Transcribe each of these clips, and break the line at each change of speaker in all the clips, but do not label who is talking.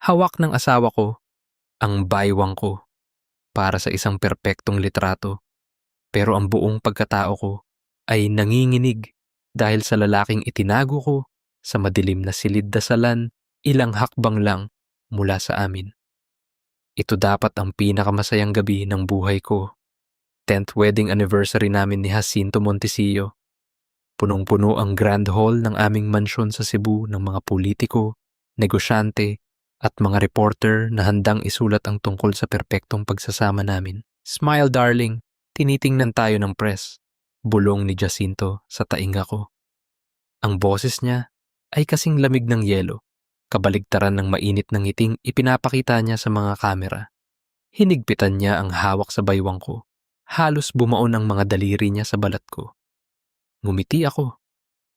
Hawak ng asawa ko ang baywang ko para sa isang perpektong litrato, pero ang buong pagkatao ko ay nanginginig dahil sa lalaking itinago ko sa madilim na silid-dasalan ilang hakbang lang mula sa amin. Ito dapat ang pinakamasayang gabi ng buhay ko. 10th wedding anniversary namin ni Jacinto Montecillo. Punong-puno ang grand hall ng aming mansyon sa Cebu ng mga politiko, negosyante, at mga reporter na handang isulat ang tungkol sa perpektong pagsasama namin. Smile darling, tinitingnan tayo ng press. Bulong ni Jacinto sa tainga ko. Ang boses niya ay kasing lamig ng yelo, kabaligtaran ng mainit ng ngiting ipinapakita niya sa mga kamera. Hinigpitan niya ang hawak sa baywang ko. Halos bumaon ang mga daliri niya sa balat ko. Ngumiti ako.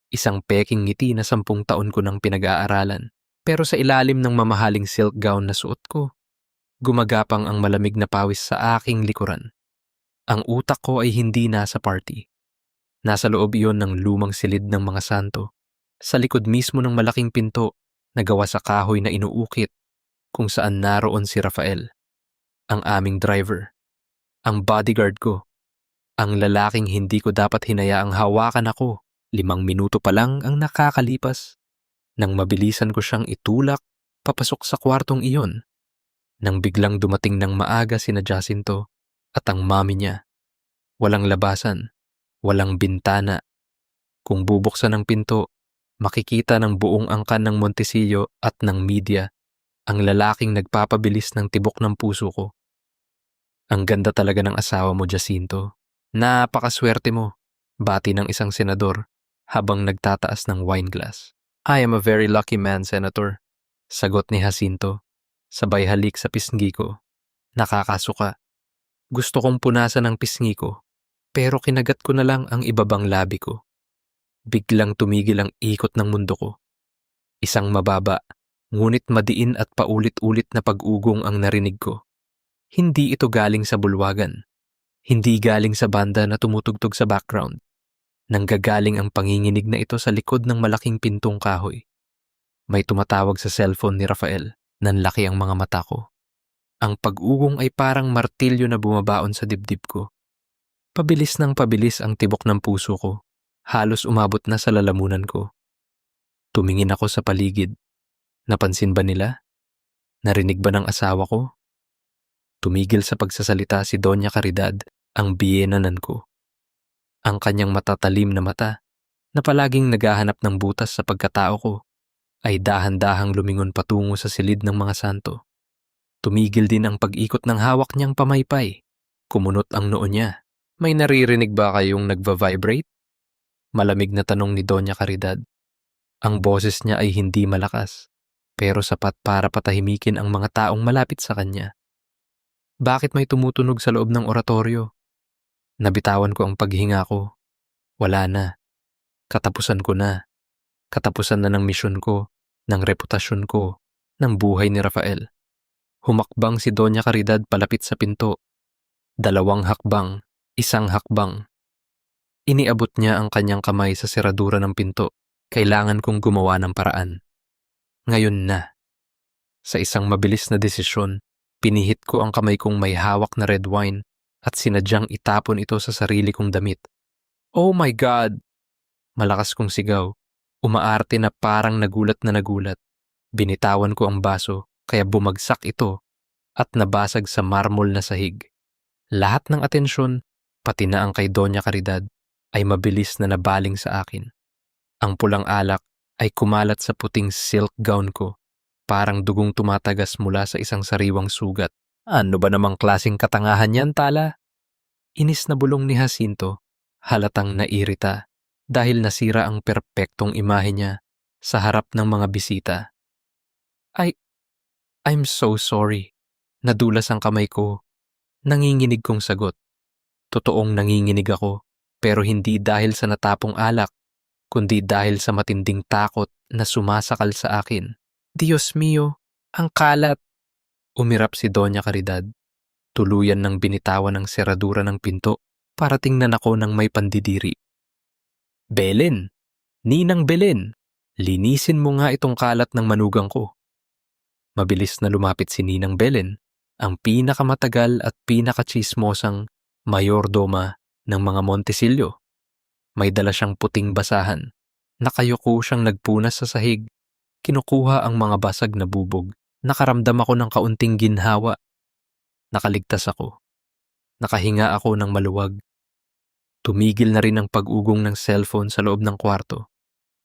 Isang peking ngiti na 10 taon ko nang pinag-aaralan. Pero sa ilalim ng mamahaling silk gown na suot ko, gumagapang ang malamig na pawis sa aking likuran. Ang utak ko ay hindi nasa party. Nasa loob iyon ng lumang silid ng mga santo, sa likod mismo ng malaking pinto na gawa sa kahoy na inuukit kung saan naroon si Rafael, ang aming driver, ang bodyguard ko, ang lalaking hindi ko dapat hinayaang hawakan ako. 5 minuto pa lang ang nakakalipas nang mabilisan ko siyang itulak papasok sa kwartong iyon. Nang biglang dumating ng maaga sina Jacinto at ang mami niya. Walang labasan, walang bintana. Kung bubuksan ang pinto, makikita ng buong angkan ng Montecillo at ng media ang lalaking nagpapabilis ng tibok ng puso ko. Ang ganda talaga ng asawa mo, Jacinto. Napakaswerte mo, bati ng isang senador habang nagtataas ng wine glass. I am a very lucky man, Senator. Sagot ni Jacinto, sabay halik sa pisngi ko. Nakakasuka. Gusto kong punasan ang pisngi ko, pero kinagat ko na lang ang ibabang labi ko. Biglang tumigil ang ikot ng mundo ko. Isang mababa, ngunit madiin at paulit-ulit na pag-ugong ang narinig ko. Hindi ito galing sa bulwagan. Hindi galing sa banda na tumutugtog sa background. Nanggagaling ang panginginig na ito sa likod ng malaking pintong kahoy. May tumatawag sa cellphone ni Rafael. Nanlaki ang mga mata ko. Ang pag-ugong ay parang martilyo na bumabaon sa dibdib ko. Pabilis ng pabilis ang tibok ng puso ko. Halos umabot na sa lalamunan ko. Tumingin ako sa paligid. Napansin ba nila? Narinig ba ng asawa ko? Tumigil sa pagsasalita si Doña Caridad, ang biyenanan ko. Ang kanyang matatalim na mata, na palaging naghahanap ng butas sa pagkatao ko, ay dahan-dahang lumingon patungo sa silid ng mga santo. Tumigil din ang pag-ikot ng hawak niyang pamaypay. Kumunot ang noo niya. May naririnig ba kayong nagva-vibrate? Malamig na tanong ni Doña Caridad. Ang boses niya ay hindi malakas, pero sapat para patahimikin ang mga taong malapit sa kanya. Bakit may tumutunog sa loob ng oratoryo? Nabitawan ko ang paghinga ko. Wala na. Katapusan ko na. Katapusan na ng misyon ko, ng reputasyon ko, ng buhay ni Rafael. Humakbang si Doña Caridad palapit sa pinto. 2 hakbang, 1 hakbang. Iniabot niya ang kanyang kamay sa seradura ng pinto. Kailangan kong gumawa ng paraan. Ngayon na. Sa isang mabilis na desisyon, pinihit ko ang kamay kong may hawak na red wine at sinadyang itapon ito sa sarili kong damit. Oh my God! Malakas kong sigaw. Umaarte na parang nagulat na nagulat. Binitawan ko ang baso kaya bumagsak ito at nabasag sa marmol na sahig. Lahat ng atensyon, pati na ang kay Doña Caridad, ay mabilis na nabaling sa akin. Ang pulang alak ay kumalat sa puting silk gown ko, parang dugong tumatagas mula sa isang sariwang sugat. Ano ba namang klaseng katangahan yan, Tala? Inis na bulong ni Jacinto, halatang nairita dahil nasira ang perpektong imahe niya sa harap ng mga bisita. I'm so sorry. Nadulas ang kamay ko. Nanginginig kong sagot. Totoong nanginginig ako, pero hindi dahil sa natapong alak, kundi dahil sa matinding takot na sumasakal sa akin. Diyos mio, ang kalat! Umirap si Doña Caridad. Tuluyan ng binitawan ng seradura ng pinto para tingnan ako ng may pandidiri. Belen! Ninang Belen! Linisin mo nga itong kalat ng manugang ko. Mabilis na lumapit si Ninang Belen, ang pinakamatagal at pinakachismosang mayordoma ng mga Montesillo. May dala siyang puting basahan. Nakayuko siyang nagpunas sa sahig. Kinukuha ang mga basag na bubog. Nakaramdam ako ng kaunting ginhawa. Nakaligtas ako. Nakahinga ako ng maluwag. Tumigil na rin ang pag-ugong ng cellphone sa loob ng kwarto.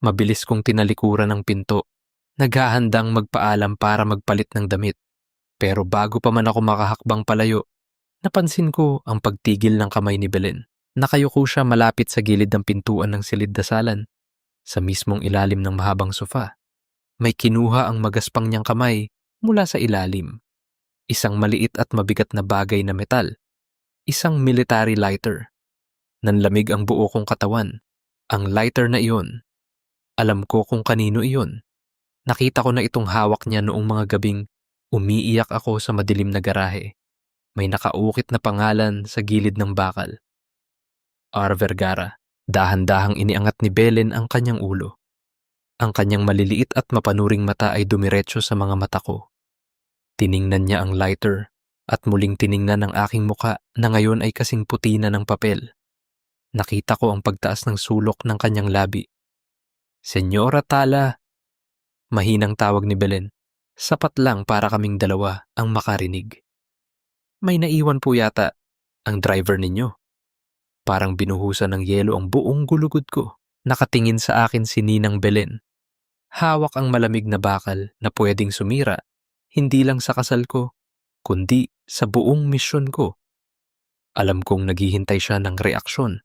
Mabilis kong tinalikuran ang pinto. Naghahandang magpaalam para magpalit ng damit. Pero bago pa man ako makahakbang palayo, napansin ko ang pagtigil ng kamay ni Belen. Nakayuko siya malapit sa gilid ng pintuan ng silid-dasalan, sa mismong ilalim ng mahabang sofa. May kinuha ang magaspang niyang kamay mula sa ilalim. Isang maliit at mabigat na bagay na metal. Isang military lighter. Nanlamig ang buo kong katawan. Ang lighter na iyon. Alam ko kung kanino iyon. Nakita ko na itong hawak niya noong mga gabing umiiyak ako sa madilim na garahe. May nakaukit na pangalan sa gilid ng bakal. R. Vergara. Dahan-dahang iniangat ni Belen ang kanyang ulo. Ang kanyang maliliit at mapanuring mata ay dumiretso sa mga mata ko. Tiningnan niya ang lighter at muling tiningnan ang aking muka na ngayon ay kasing puti na ng papel. Nakita ko ang pagtaas ng sulok ng kanyang labi. Senyora Tala. Mahinang tawag ni Belen. Sapat lang para kaming dalawa ang makarinig. May naiwan po yata ang driver ninyo. Parang binuhusan ng yelo ang buong gulugod ko. Nakatingin sa akin si Ninang Belen. Hawak ang malamig na bakal na pwedeng sumira, hindi lang sa kasal ko, kundi sa buong misyon ko. Alam kong naghihintay siya ng reaksyon.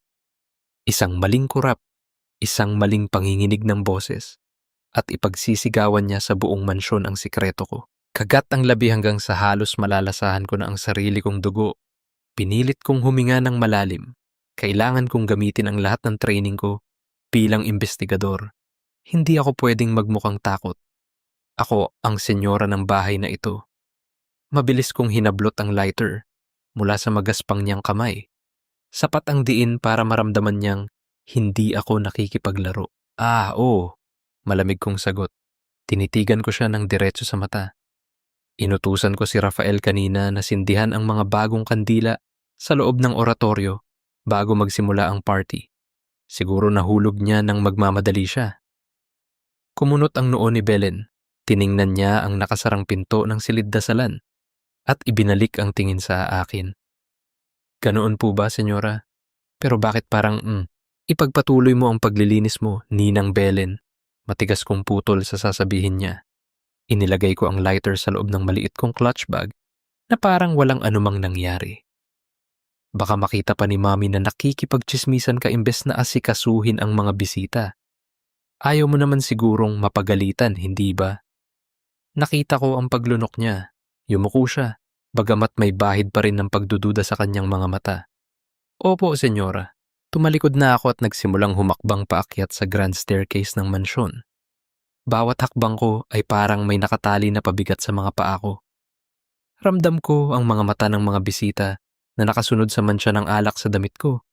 Isang maling kurap, isang maling panginginig ng boses, at ipagsisigawan niya sa buong mansyon ang sikreto ko. Kagat ang labi hanggang sa halos malalasahan ko na ang sarili kong dugo. Pinilit kong huminga ng malalim. Kailangan kong gamitin ang lahat ng training ko bilang investigador. Hindi ako pwedeng magmukhang takot. Ako ang senyora ng bahay na ito. Mabilis kong hinablot ang lighter mula sa magaspang niyang kamay. Sapat ang diin para maramdaman niyang hindi ako nakikipaglaro. Oo. Malamig kong sagot. Tinitigan ko siya ng diretso sa mata. Inutusan ko si Rafael kanina na sindihan ang mga bagong kandila sa loob ng oratoryo bago magsimula ang party. Siguro nahulog niya nang magmamadali siya. Kumunot ang noo ni Belen. Tiningnan niya ang nakasarang pinto ng silid-dasalan at ibinalik ang tingin sa akin. Ganoon po ba, senyora? Pero bakit parang, ipagpatuloy mo ang paglilinis mo, Ninang Belen. Matigas kong putol sa sasabihin niya. Inilagay ko ang lighter sa loob ng maliit kong clutch bag na parang walang anumang nangyari. Baka makita pa ni Mami na nakikipagtsismisan ka imbes na asikasuhin ang mga bisita. Ayaw mo naman sigurong mapagalitan, hindi ba? Nakita ko ang paglunok niya. Yumuko siya, bagamat may bahid pa rin ng pagdududa sa kanyang mga mata. Opo, senyora. Tumalikod na ako at nagsimulang humakbang paakyat sa grand staircase ng mansyon. Bawat hakbang ko ay parang may nakatali na pabigat sa mga paa ko. Ramdam ko ang mga mata ng mga bisita na nakasunod sa mansya ng alak sa damit ko.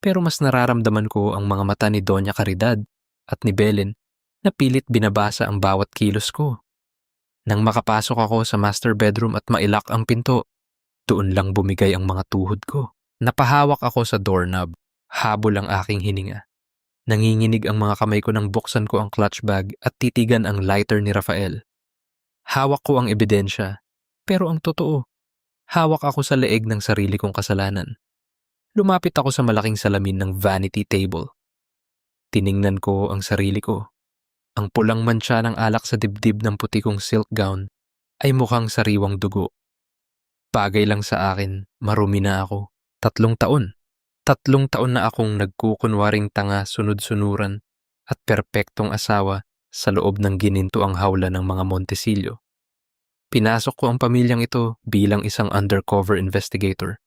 Pero mas nararamdaman ko ang mga mata ni Doña Caridad at ni Belen na pilit binabasa ang bawat kilos ko. Nang makapasok ako sa master bedroom at mailak ang pinto, doon lang bumigay ang mga tuhod ko. Napahawak ako sa doorknob. Habol ang aking hininga. Nanginginig ang mga kamay ko nang buksan ko ang clutch bag at titigan ang lighter ni Rafael. Hawak ko ang ebidensya, pero ang totoo, hawak ako sa leeg ng sarili kong kasalanan. Lumapit ako sa malaking salamin ng vanity table. Tiningnan ko ang sarili ko. Ang pulang mantsa ng alak sa dibdib ng puti kong silk gown ay mukhang sariwang dugo. Bagay lang sa akin, marumi na ako. 3 taon. 3 taon na akong nagkukunwaring tanga sunod-sunuran at perpektong asawa sa loob ng ginintuang hawla ng mga Montesillo. Pinasok ko ang pamilyang ito bilang isang undercover investigator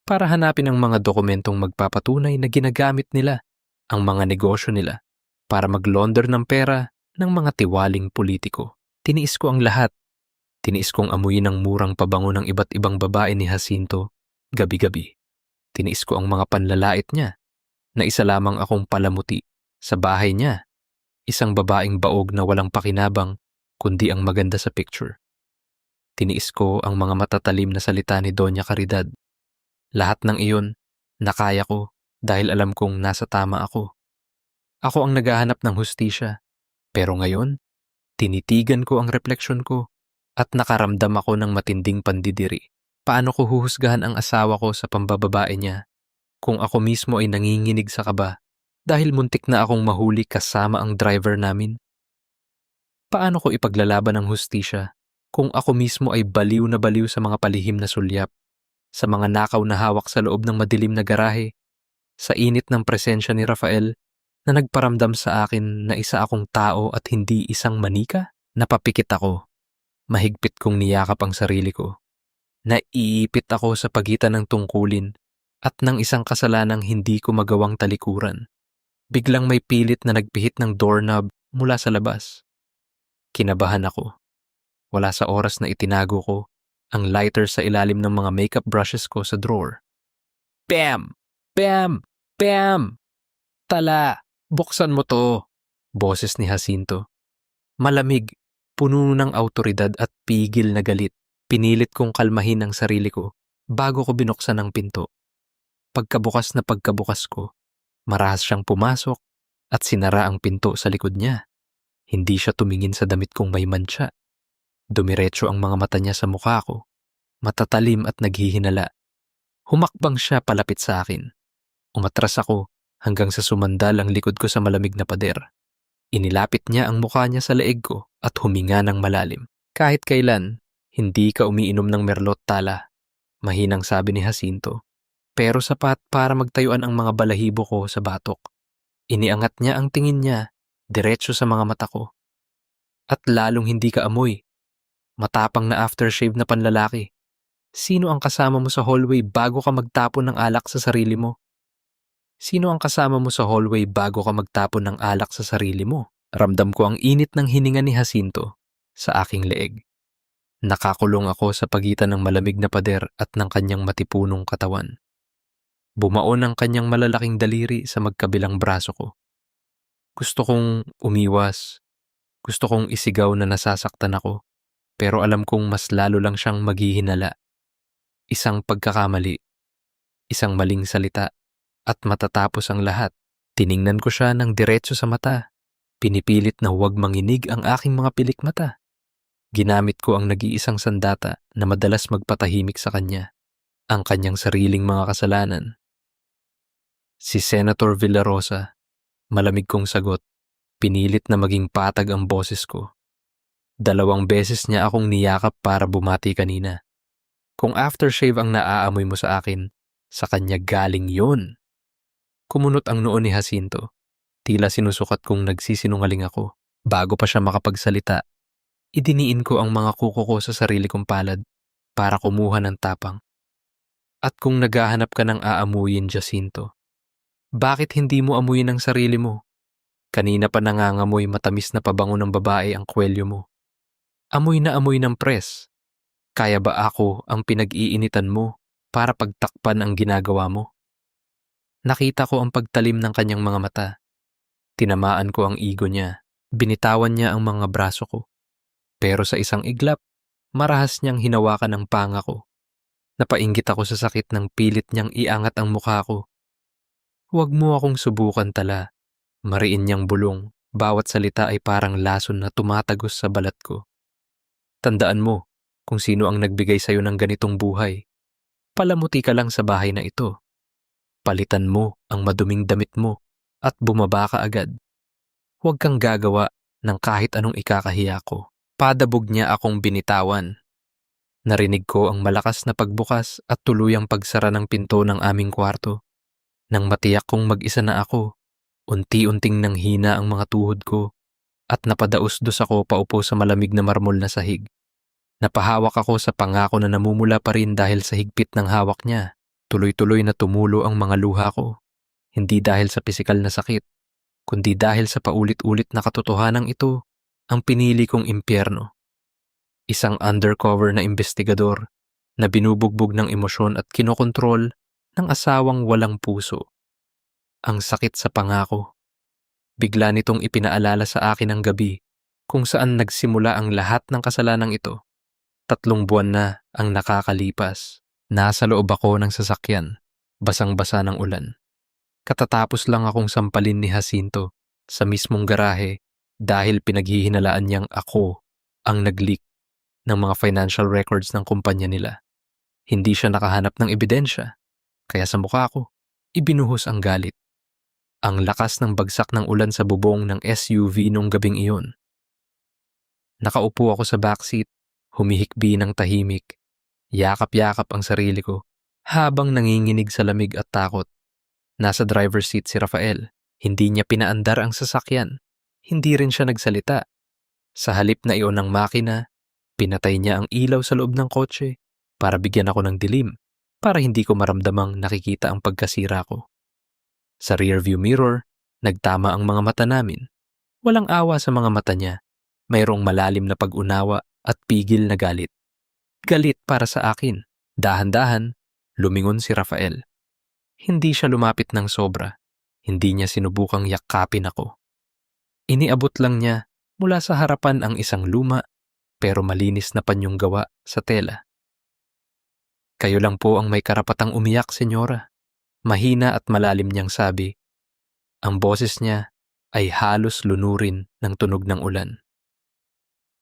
para hanapin ang mga dokumentong magpapatunay na ginagamit nila ang mga negosyo nila para mag-launder ng pera ng mga tiwaling politiko. Tiniis ko ang lahat. Tiniis kong amuyin ang murang pabango ng iba't ibang babae ni Jacinto gabi-gabi. Tiniis ko ang mga panlalait niya na isa lamang akong palamuti sa bahay niya. Isang babaeng baog na walang pakinabang kundi ang maganda sa picture. Tiniis ko ang mga matatalim na salita ni Doña Caridad. Lahat ng iyon, nakaya ko dahil alam kong nasa tama ako. Ako ang naghahanap ng hustisya. Pero ngayon, tinitigan ko ang refleksyon ko at nakaramdam ako ng matinding pandidiri. Paano ko huhusgahan ang asawa ko sa pambababae niya kung ako mismo ay nanginginig sa kaba dahil muntik na akong mahuli kasama ang driver namin? Paano ko ipaglalaban ang hustisya kung ako mismo ay baliw na baliw sa mga palihim na sulyap, sa mga nakaw na hawak sa loob ng madilim na garahe, sa init ng presensya ni Rafael na nagparamdam sa akin na isa akong tao at hindi isang manika? Napapikit ako. Mahigpit kong niyakap ang sarili ko. Naiipit ako sa pagitan ng tungkulin at ng isang kasalanang hindi ko magawang talikuran. Biglang may pilit na nagpihit ng doorknob mula sa labas. Kinabahan ako. Wala sa oras na itinago ko ang lighter sa ilalim ng mga makeup brushes ko sa drawer. Bam! Bam! Bam! Tala! Buksan mo to! Boses ni Jacinto. Malamig, puno ng awtoridad at pigil na galit. Pinilit kong kalmahin ang sarili ko bago ko binuksan ang pinto. Pagkabukas ko, marahas siyang pumasok at sinara ang pinto sa likod niya. Hindi siya tumingin sa damit kong may mantsa. Dumiretso ang mga mata niya sa mukha ko, matatalim at naghihinala. Humakbang siya palapit sa akin. Umatras ako hanggang sa sumandal ang likod ko sa malamig na pader. Inilapit niya ang mukha niya sa leeg ko at huminga ng malalim. Kahit kailan, hindi ka umiinom ng merlot tala, mahinang sabi ni Jacinto. Pero sapat para magtayuan ang mga balahibo ko sa batok. Iniangat niya ang tingin niya, diretso sa mga mata ko. At lalong hindi ka amoy. Matapang na aftershave na panlalaki. Sino ang kasama mo sa hallway bago ka magtapon ng alak sa sarili mo? Sino ang kasama mo sa hallway bago ka magtapon ng alak sa sarili mo? Ramdam ko ang init ng hininga ni Jacinto sa aking leeg. Nakakulong ako sa pagitan ng malamig na pader at ng kanyang matipunong katawan. Bumaon ang kanyang malalaking daliri sa magkabilang braso ko. Gusto kong umiwas. Gusto kong isigaw na nasasaktan ako. Pero alam kong mas lalo lang siyang maghihinala. Isang pagkakamali, isang maling salita, at matatapos ang lahat. Tiningnan ko siya ng diretso sa mata. Pinipilit na huwag manginig ang aking mga pilik mata. Ginamit ko ang nag-iisang sandata na madalas magpatahimik sa kanya, ang kanyang sariling mga kasalanan. Si Senator Villarosa, malamig kong sagot, pinilit na maging patag ang boses ko. 2 beses niya akong niyakap para bumati kanina. Kung aftershave ang naaamoy mo sa akin, sa kanya galing yun. Kumunot ang noo ni Jacinto. Tila sinusukat kong nagsisinungaling ako. Bago pa siya makapagsalita, idiniin ko ang mga kuko ko sa sarili kong palad para kumuha ng tapang. At kung naghahanap ka ng aamuyin, Jacinto, bakit hindi mo amuyin ang sarili mo? Kanina pa nangangamoy matamis na pabango ng babae ang kwelyo mo. Amoy na amoy ng press. Kaya ba ako ang pinag-iinitan mo para pagtakpan ang ginagawa mo? Nakita ko ang pagtalim ng kanyang mga mata. Tinamaan ko ang ego niya. Binitawan niya ang mga braso ko. Pero sa isang iglap, marahas niyang hinawakan ang panga ko. Napainggit ako sa sakit ng pilit niyang iangat ang mukha ko. Huwag mo akong subukan tala. Mariin niyang bulong. Bawat salita ay parang lason na tumatagos sa balat ko. Tandaan mo kung sino ang nagbigay sa'yo ng ganitong buhay. Palamuti ka lang sa bahay na ito. Palitan mo ang maduming damit mo at bumaba ka agad. Huwag kang gagawa ng kahit anong ikakahiya ko. Padabog niya akong binitawan. Narinig ko ang malakas na pagbukas at tuluyang pagsara ng pinto ng aming kwarto. Nang matiyak kong mag-isa na ako, unti-unting nanghina ang mga tuhod ko at napadaos-dos ako paupo sa malamig na marmol na sahig. Napahawak ako sa pangako na namumula pa rin dahil sa higpit ng hawak niya. Tuloy-tuloy na tumulo ang mga luha ko. Hindi dahil sa pisikal na sakit, kundi dahil sa paulit-ulit na katotohanan ito ang pinili kong impyerno. Isang undercover na investigador na binubugbog ng emosyon at kinokontrol ng asawang walang puso. Ang sakit sa pangako. Bigla nitong ipinaalala sa akin ang gabi kung saan nagsimula ang lahat ng kasalanang ito. 3 buwan na ang nakakalipas. Nasa loob ako ng sasakyan, basang-basa ng ulan. Katatapos lang akong sampalin ni Jacinto sa mismong garahe dahil pinaghihinalaan niyang ako ang nag-leak ng mga financial records ng kumpanya nila. Hindi siya nakahanap ng ebidensya, kaya sa mukha ko, ibinuhos ang galit. Ang lakas ng bagsak ng ulan sa bubong ng SUV nung gabing iyon. Nakaupo ako sa backseat, humihikbi ng tahimik. Yakap-yakap ang sarili ko habang nanginginig sa lamig at takot. Nasa driver's seat si Rafael. Hindi niya pinaandar ang sasakyan. Hindi rin siya nagsalita. Sa halip na iyon ng makina, pinatay niya ang ilaw sa loob ng kotse para bigyan ako ng dilim, para hindi ko maramdamang nakikita ang pagkasira ko. Sa rearview mirror, nagtama ang mga mata namin. Walang awa sa mga mata niya. Mayroong malalim na pag-unawa at pigil na galit. Galit para sa akin. Dahan-dahan, lumingon si Rafael. Hindi siya lumapit ng sobra. Hindi niya sinubukang yakapin ako. Iniabot lang niya mula sa harapan ang isang luma pero malinis na panyong gawa sa tela. Kayo lang po ang may karapatang umiyak, senyora. Mahina at malalim niyang sabi. Ang boses niya ay halos lunurin ng tunog ng ulan.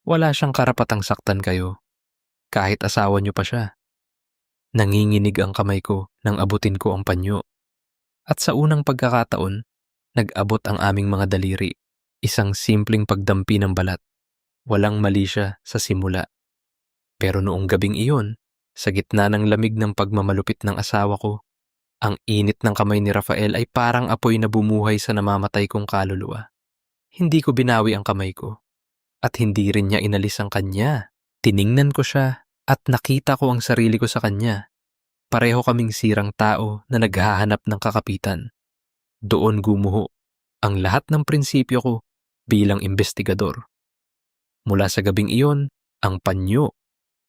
Wala siyang karapatang saktan kayo, kahit asawa niyo pa siya. Nanginginig ang kamay ko nang abutin ko ang panyo. At sa unang pagkakataon, nag-abot ang aming mga daliri. Isang simpleng pagdampi ng balat. Walang mali siya sa simula. Pero noong gabing iyon, sa gitna ng lamig ng pagmamalupit ng asawa ko, ang init ng kamay ni Rafael ay parang apoy na bumuhay sa namamatay kong kaluluwa. Hindi ko binawi ang kamay ko. At hindi rin niya inalis ang kanya. Tiningnan ko siya at nakita ko ang sarili ko sa kanya. Pareho kaming sirang tao na naghahanap ng kakapitan. Doon gumuho ang lahat ng prinsipyo ko bilang investigador. Mula sa gabing iyon, ang panyo,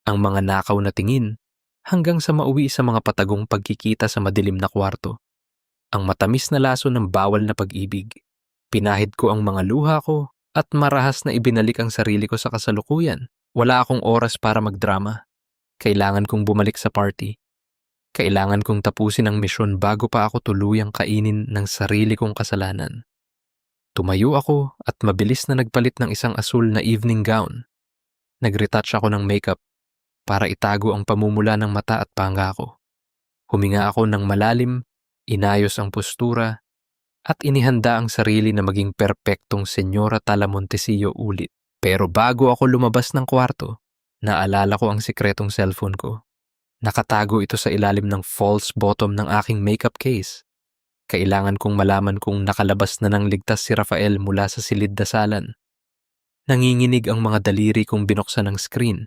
ang mga nakaw na tingin, hanggang sa mauwi sa mga patagong pagkikita sa madilim na kwarto. Ang matamis na laso ng bawal na pag-ibig. Pinahid ko ang mga luha ko at marahas na ibinalik ang sarili ko sa kasalukuyan. Wala akong oras para magdrama. Kailangan kong bumalik sa party. Kailangan kong tapusin ang misyon bago pa ako tuluyang kainin ng sarili kong kasalanan. Tumayo ako at mabilis na nagpalit ng isang asul na evening gown. Nag-retouch ako ng makeup para itago ang pamumula ng mata at panga ko. Huminga ako ng malalim, inayos ang postura, at inihanda ang sarili na maging perpektong Senyora Talamontesillo ulit. Pero bago ako lumabas ng kwarto, naalala ko ang sikretong cellphone ko. Nakatago ito sa ilalim ng false bottom ng aking makeup case. Kailangan kong malaman kung nakalabas na ng ligtas si Rafael mula sa silid dasalan. Nanginginig ang mga daliri kong binuksan ng screen.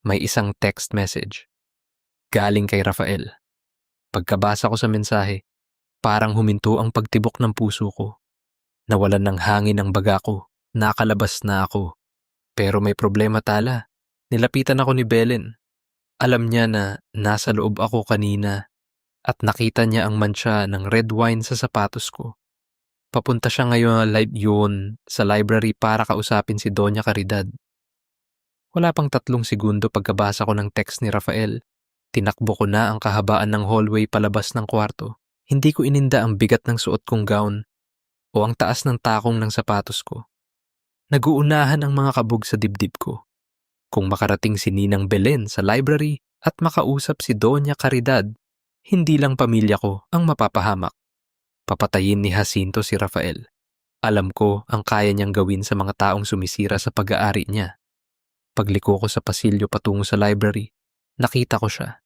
May isang text message. Galing kay Rafael. Pagkabasa ko sa mensahe, parang huminto ang pagtibok ng puso ko. Nawalan ng hangin ang baga ko. Nakalabas na ako. Pero may problema tala. Nilapitan ako ni Belen. Alam niya na nasa loob ako kanina at nakita niya ang mantsa ng red wine sa sapatos ko. Papunta siya ngayon sa library para kausapin si Doña Caridad. Wala pang 3 segundo pagkabasa ko ng text ni Rafael. Tinakbo ko na ang kahabaan ng hallway palabas ng kwarto. Hindi ko ininda ang bigat ng suot kong gown o ang taas ng takong ng sapatos ko. Naguunahan ang mga kabog sa dibdib ko. Kung makarating si Ninang Belen sa library at makausap si Doña Caridad, hindi lang pamilya ko ang mapapahamak. Papatayin ni Jacinto si Rafael. Alam ko ang kaya niyang gawin sa mga taong sumisira sa pag-aari niya. Pagliko ko sa pasilyo patungo sa library, nakita ko siya.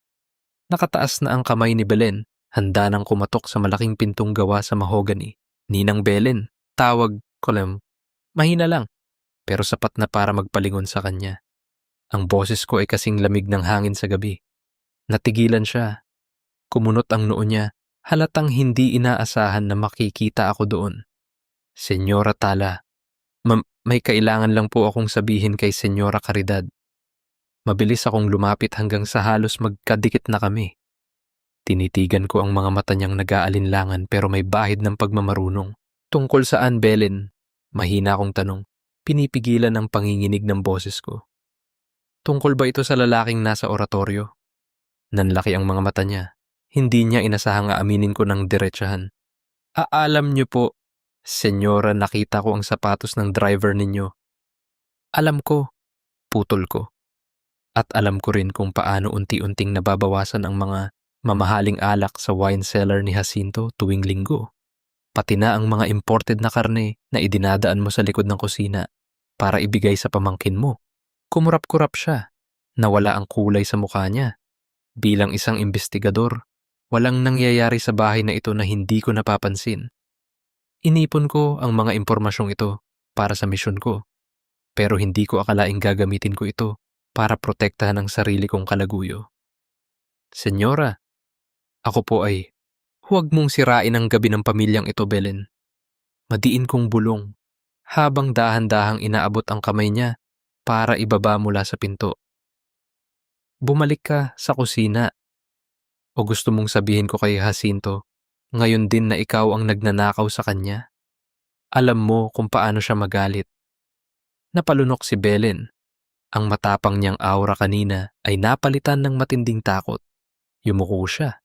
Nakataas na ang kamay ni Belen, handa nang kumatok sa malaking pintong gawa sa mahogany. Ninang Belen, tawag ko lang. Mahina lang, pero sapat na para magpalingon sa kanya. Ang boses ko ay kasing lamig ng hangin sa gabi. Natigilan siya. Kumunot ang noo niya, halatang hindi inaasahan na makikita ako doon. Senyora Tala, may kailangan lang po akong sabihin kay Senyora Caridad. Mabilis akong lumapit hanggang sa halos magkadikit na kami. Tinitigan ko ang mga mata niyang nag-aalinlangan pero may bahid ng pagmamarunong. Tungkol saan, Belen? Mahina akong tanong. Pinipigilan ang panginginig ng boses ko. Tungkol ba ito sa lalaking nasa oratoryo? Nanlaki ang mga mata niya. Hindi niya inasahang aaminin ko ng diretsahan. Alam niyo po, senyora, nakita ko ang sapatos ng driver ninyo. Alam ko, putol ko. At alam ko rin kung paano unti-unting nababawasan ang mga mamahaling alak sa wine cellar ni Jacinto tuwing linggo. Pati na ang mga imported na karne na idinadaan mo sa likod ng kusina para ibigay sa pamangkin mo. Kumurap-kurap siya. Nawala ang kulay sa mukha niya. Bilang isang investigador, walang nangyayari sa bahay na ito na hindi ko napapansin. Inipon ko ang mga impormasyong ito para sa misyon ko. Pero hindi ko akalaing gagamitin ko ito para protektahan ang sarili kong kalaguyo. Senyora, ako po ay, huwag mong sirain ang gabi ng pamilyang ito, Belen. Madiin kong bulong, habang dahan-dahang inaabot ang kamay niya para ibaba mula sa pinto. Bumalik ka sa kusina. O gusto mong sabihin ko kay Jacinto, ngayon din na ikaw ang nagnanakaw sa kanya? Alam mo kung paano siya magalit. Napalunok si Belen. Ang matapang niyang aura kanina ay napalitan ng matinding takot. Yumuko siya.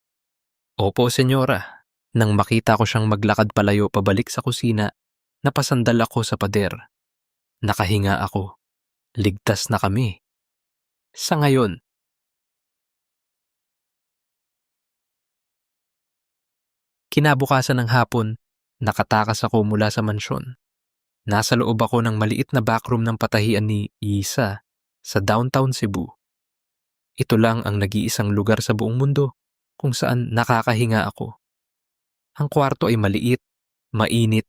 Opo, senyora. Nang makita ko siyang maglakad palayo pabalik sa kusina, napasandal ako sa pader. Nakahinga ako. Ligtas na kami. Sa ngayon. Kinabukasan ng hapon, nakatakas ako mula sa mansyon. Nasa loob ako ng maliit na backroom ng patahian ni Isa sa downtown Cebu. Ito lang ang nag-iisang lugar sa buong mundo kung saan nakakahinga ako. Ang kwarto ay maliit, mainit,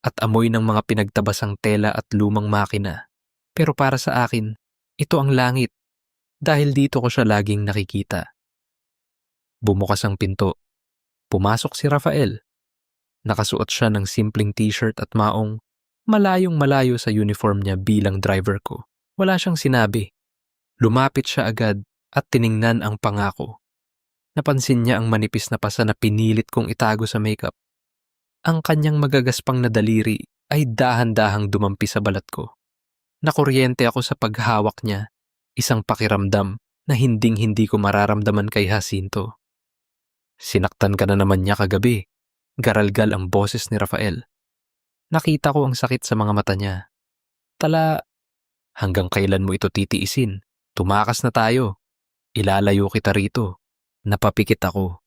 at amoy ng mga pinagtabasang tela at lumang makina. Pero para sa akin, ito ang langit dahil dito ko siya laging nakikita. Bumukas ang pinto. Pumasok si Rafael. Nakasuot siya ng simpleng t-shirt at maong, malayong malayo sa uniform niya bilang driver ko. Wala siyang sinabi. Lumapit siya agad at tiningnan ang pangako. Napansin niya ang manipis na pasa na pinilit kong itago sa makeup. Ang kanyang magagaspang na daliri ay dahan-dahang dumampi sa balat ko. Nakuryente ako sa paghawak niya, isang pakiramdam na hinding-hindi ko mararamdaman kay Jacinto. Sinaktan ka na naman niya kagabi. Garalgal ang boses ni Rafael. Nakita ko ang sakit sa mga mata niya. Tala, hanggang kailan mo ito titiisin? Tumakas na tayo. Ilalayo kita rito. Napapikit ako.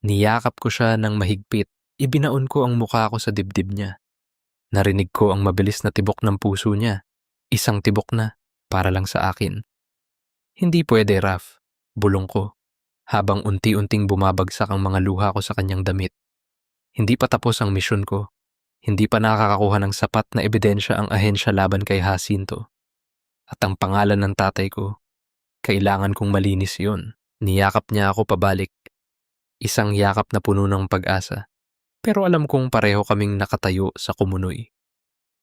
Niyakap ko siya ng mahigpit. Ibinaon ko ang mukha ko sa dibdib niya. Narinig ko ang mabilis na tibok ng puso niya. Isang tibok na, para lang sa akin. Hindi pwede, Raf. Bulong ko. Habang unti-unting bumabagsak ang mga luha ko sa kanyang damit. Hindi pa tapos ang misyon ko. Hindi pa nakakakuha ng sapat na ebidensya ang ahensya laban kay Jacinto. At ang pangalan ng tatay ko, kailangan kong malinis yun. Niyakap niya ako pabalik. Isang yakap na puno ng pag-asa. Pero alam kong pareho kaming nakatayo sa kumunoy.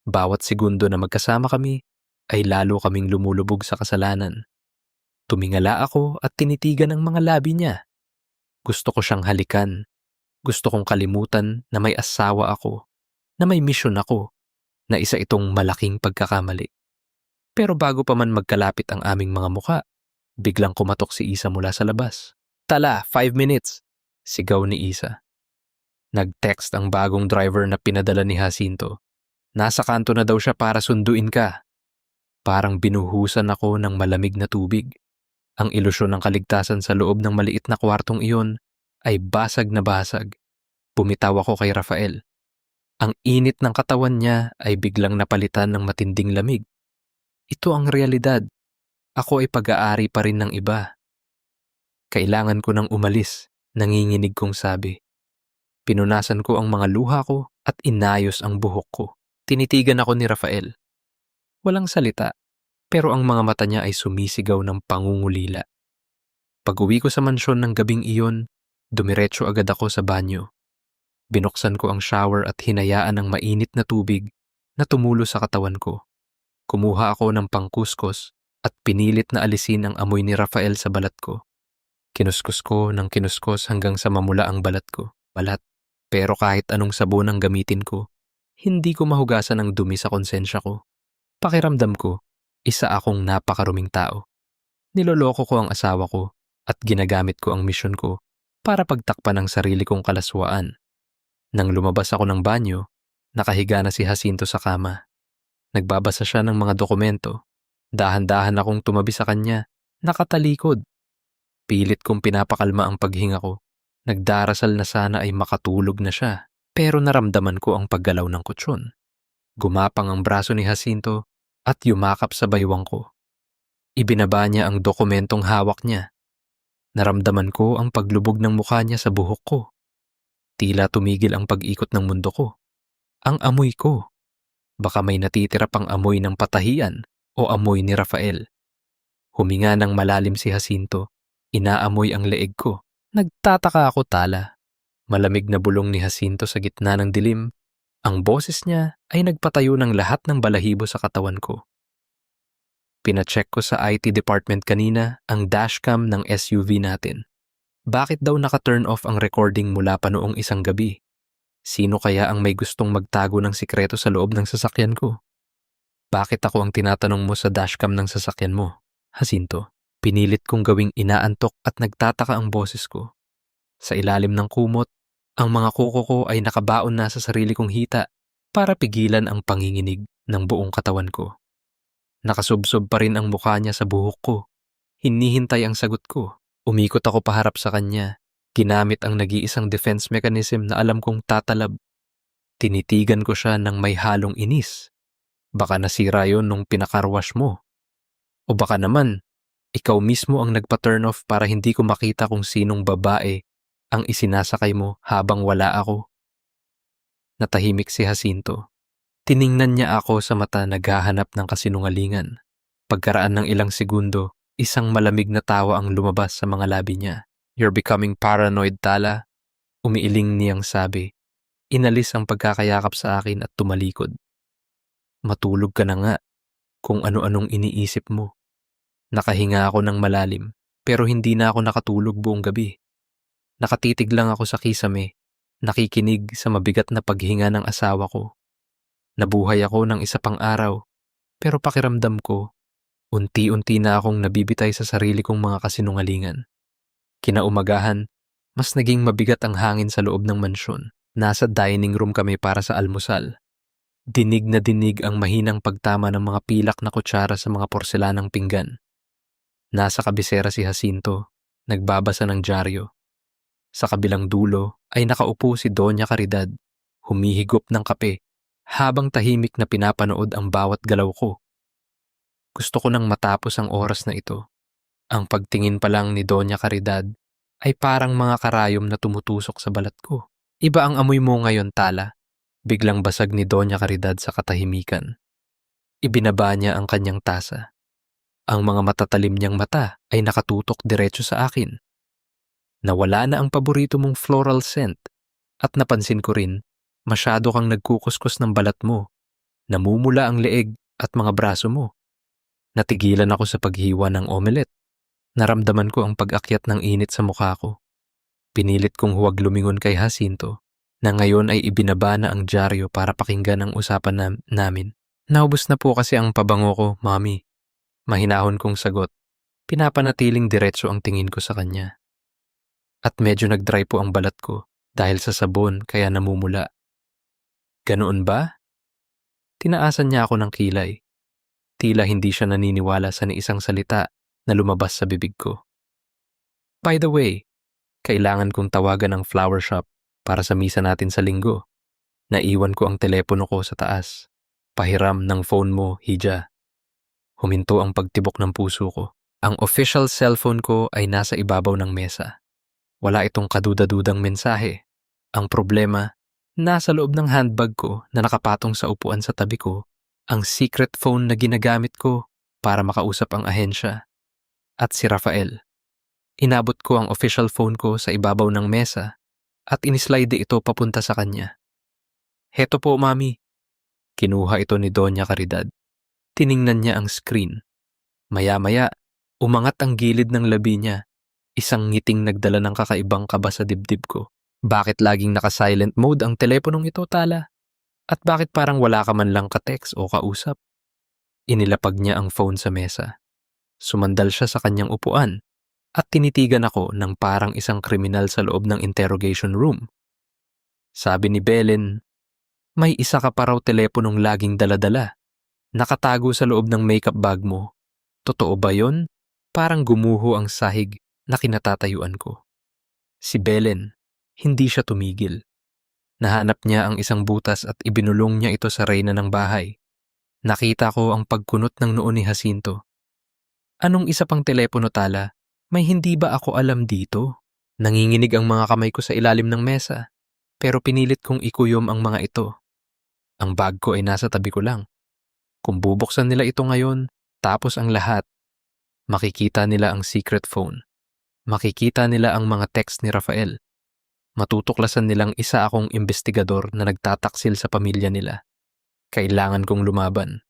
Bawat segundo na magkasama kami, ay lalo kaming lumulubog sa kasalanan. Tumingala ako at tinitigan ang mga labi niya. Gusto ko siyang halikan. Gusto kong kalimutan na may asawa ako, na may misyon ako, na isa itong malaking pagkakamali. Pero bago pa man magkalapit ang aming mga muka, biglang kumatok si Isa mula sa labas. Tala, 5 minutes, sigaw ni Isa. Nag-text ang bagong driver na pinadala ni Jacinto. Nasa kanto na daw siya para sunduin ka. Parang binuhusan ako ng malamig na tubig. Ang ilusyon ng kaligtasan sa loob ng maliit na kwartong iyon ay basag na basag. Bumitaw ako kay Rafael. Ang init ng katawan niya ay biglang napalitan ng matinding lamig. Ito ang realidad. Ako ay pag-aari pa rin ng iba. Kailangan ko nang umalis, nanginginig kong sabi. Pinunasan ko ang mga luha ko at inayos ang buhok ko. Tinitigan ako ni Rafael. Walang salita. Pero ang mga mata niya ay sumisigaw ng pangungulila. Pag-uwi ko sa mansyon ng gabing iyon, dumiretso agad ako sa banyo. Binuksan ko ang shower at hinayaan ng mainit na tubig na tumulo sa katawan ko. Kumuha ako ng pangkuskus at pinilit na alisin ang amoy ni Rafael sa balat ko. Kinuskus ko ng kinuskus hanggang sa mamula ang balat ko. Balat. Pero kahit anong sabon ang gamitin ko, hindi ko mahugasan ang dumi sa konsensya ko. Pakiramdam ko, isa akong napakaruming tao. Niloloko ko ang asawa ko at ginagamit ko ang misyon ko para pagtakpan ang sarili kong kalaswaan. Nang lumabas ako ng banyo, nakahiga na si Jacinto sa kama. Nagbabasa siya ng mga dokumento. Dahan-dahan akong tumabi sa kanya, nakatalikod. Pilit kong pinapakalma ang paghinga ko. Nagdarasal na sana ay makatulog na siya, pero naramdaman ko ang paggalaw ng kutsyon. Gumapang ang braso ni Jacinto at yumakap sa baywang ko. Ibinaba niya ang dokumentong hawak niya. Naramdaman ko ang paglubog ng mukha niya sa buhok ko. Tila tumigil ang pag-ikot ng mundo ko. Ang amoy ko. Baka may natitira pang amoy ng patahian o amoy ni Rafael. Huminga ng malalim si Jacinto. Inaamoy ang leeg ko. Nagtataka ako, Tala. Malamig na bulong ni Jacinto sa gitna ng dilim. Ang boses niya ay nagpatayo ng lahat ng balahibo sa katawan ko. Pinacheck ko sa IT department kanina ang dashcam ng SUV natin. Bakit daw naka-turn off ang recording mula pa noong isang gabi? Sino kaya ang may gustong magtago ng sikreto sa loob ng sasakyan ko? Bakit ako ang tinatanong mo sa dashcam ng sasakyan mo, Jacinto? Pinilit kong gawing inaantok at nagtataka ang boses ko. Sa ilalim ng kumot, ang mga kuko ko ay nakabaon na sa sarili kong hita para pigilan ang panginginig ng buong katawan ko. Nakasubsob pa rin ang mukha niya sa buhok ko. Hinihintay ang sagot ko. Umikot ako paharap sa kanya, ginamit ang nag-iisang defense mechanism na alam kong tatalab. Tinitigan ko siya ng may halong inis. Baka nasira yon nung pinakarwash mo. O baka naman, ikaw mismo ang nagpa-turn off para hindi ko makita kung sinong babae ang isinasakay mo habang wala ako. Natahimik si Jacinto. Tiningnan niya ako sa mata naghahanap ng kasinungalingan. Pagkaraan ng ilang segundo, isang malamig na tawa ang lumabas sa mga labi niya. You're becoming paranoid, Tala. Umiiling niyang sabi. Inalis ang pagkakayakap sa akin at tumalikod. Matulog ka na nga kung ano-anong iniisip mo. Nakahinga ako ng malalim pero hindi na ako nakatulog buong gabi. Nakatitig lang ako sa kisame, nakikinig sa mabigat na paghinga ng asawa ko. Nabuhay ako ng isa pang araw, pero pakiramdam ko, unti-unti na akong nabibitay sa sarili kong mga kasinungalingan. Kinaumagahan, mas naging mabigat ang hangin sa loob ng mansyon. Nasa dining room kami para sa almusal. Dinig na dinig ang mahinang pagtama ng mga pilak na kutsara sa mga porselanang pinggan. Nasa kabisera si Jacinto, nagbabasa ng dyaryo. Sa kabilang dulo ay nakaupo si Doña Caridad, humihigop ng kape, habang tahimik na pinapanood ang bawat galaw ko. Gusto ko nang matapos ang oras na ito. Ang pagtingin pa lang ni Doña Caridad ay parang mga karayom na tumutusok sa balat ko. Iba ang amoy mo ngayon, Tala. Biglang basag ni Doña Caridad sa katahimikan. Ibinaba niya ang kanyang tasa. Ang mga matatalim niyang mata ay nakatutok diretso sa akin. Nawala na ang paborito mong floral scent at napansin ko rin, masyado kang nagkukuskus ng balat mo. Namumula ang leeg at mga braso mo. Natigilan ako sa paghiwa ng omelette. Naramdaman ko ang pag-akyat ng init sa mukha ko. Pinilit kong huwag lumingon kay Jacinto na ngayon ay ibinaba na ang dyaryo para pakinggan ang usapan namin. Naubos na po kasi ang pabango ko, Mami. Mahinahon kong sagot. Pinapanatiling diretso ang tingin ko sa kanya. At medyo nag-dry po ang balat ko dahil sa sabon kaya namumula. Ganoon ba? Tinaasan niya ako ng kilay. Tila hindi siya naniniwala sa ni isang salita na lumabas sa bibig ko. By the way, kailangan kong tawagan ang flower shop para sa misa natin sa linggo. Naiwan ko ang telepono ko sa taas. Pahiram ng phone mo, Hija. Huminto ang pagtibok ng puso ko. Ang official cellphone ko ay nasa ibabaw ng mesa. Wala itong kaduda-dudang mensahe. Ang problema, nasa loob ng handbag ko na nakapatong sa upuan sa tabi ko, ang secret phone na ginagamit ko para makausap ang ahensya. At si Rafael. Inabot ko ang official phone ko sa ibabaw ng mesa at inislide ito papunta sa kanya. Heto po, Mami. Kinuha ito ni Doña Caridad. Tiningnan niya ang screen. Maya-maya, umangat ang gilid ng labi niya. Isang ngiting nagdala ng kakaibang kaba sa dibdib ko. Bakit laging naka-silent mode ang teleponong ito, Tala? At bakit parang wala ka man lang ka-text o kausap? Inilapag niya ang phone sa mesa. Sumandal siya sa kanyang upuan at tinitigan ako ng parang isang kriminal sa loob ng interrogation room. Sabi ni Belen, may isa ka pa raw teleponong laging daladala. Nakatago sa loob ng makeup bag mo. Totoo ba yon? Parang gumuho ang sahig na kinatatayuan ko. Si Belen, hindi siya tumigil. Nahanap niya ang isang butas at ibinulong niya ito sa reyna ng bahay. Nakita ko ang pagkunot ng noo ni Jacinto. Anong isa pang telepono, Tala? May hindi ba ako alam dito? Nanginginig ang mga kamay ko sa ilalim ng mesa, pero pinilit kong ikuyom ang mga ito. Ang bag ko ay nasa tabi ko lang. Kung bubuksan nila ito ngayon, tapos ang lahat, makikita nila ang secret phone. Makikita nila ang mga text ni Rafael. Matutuklasan nilang isa akong investigador na nagtataksil sa pamilya nila. Kailangan kong lumaban.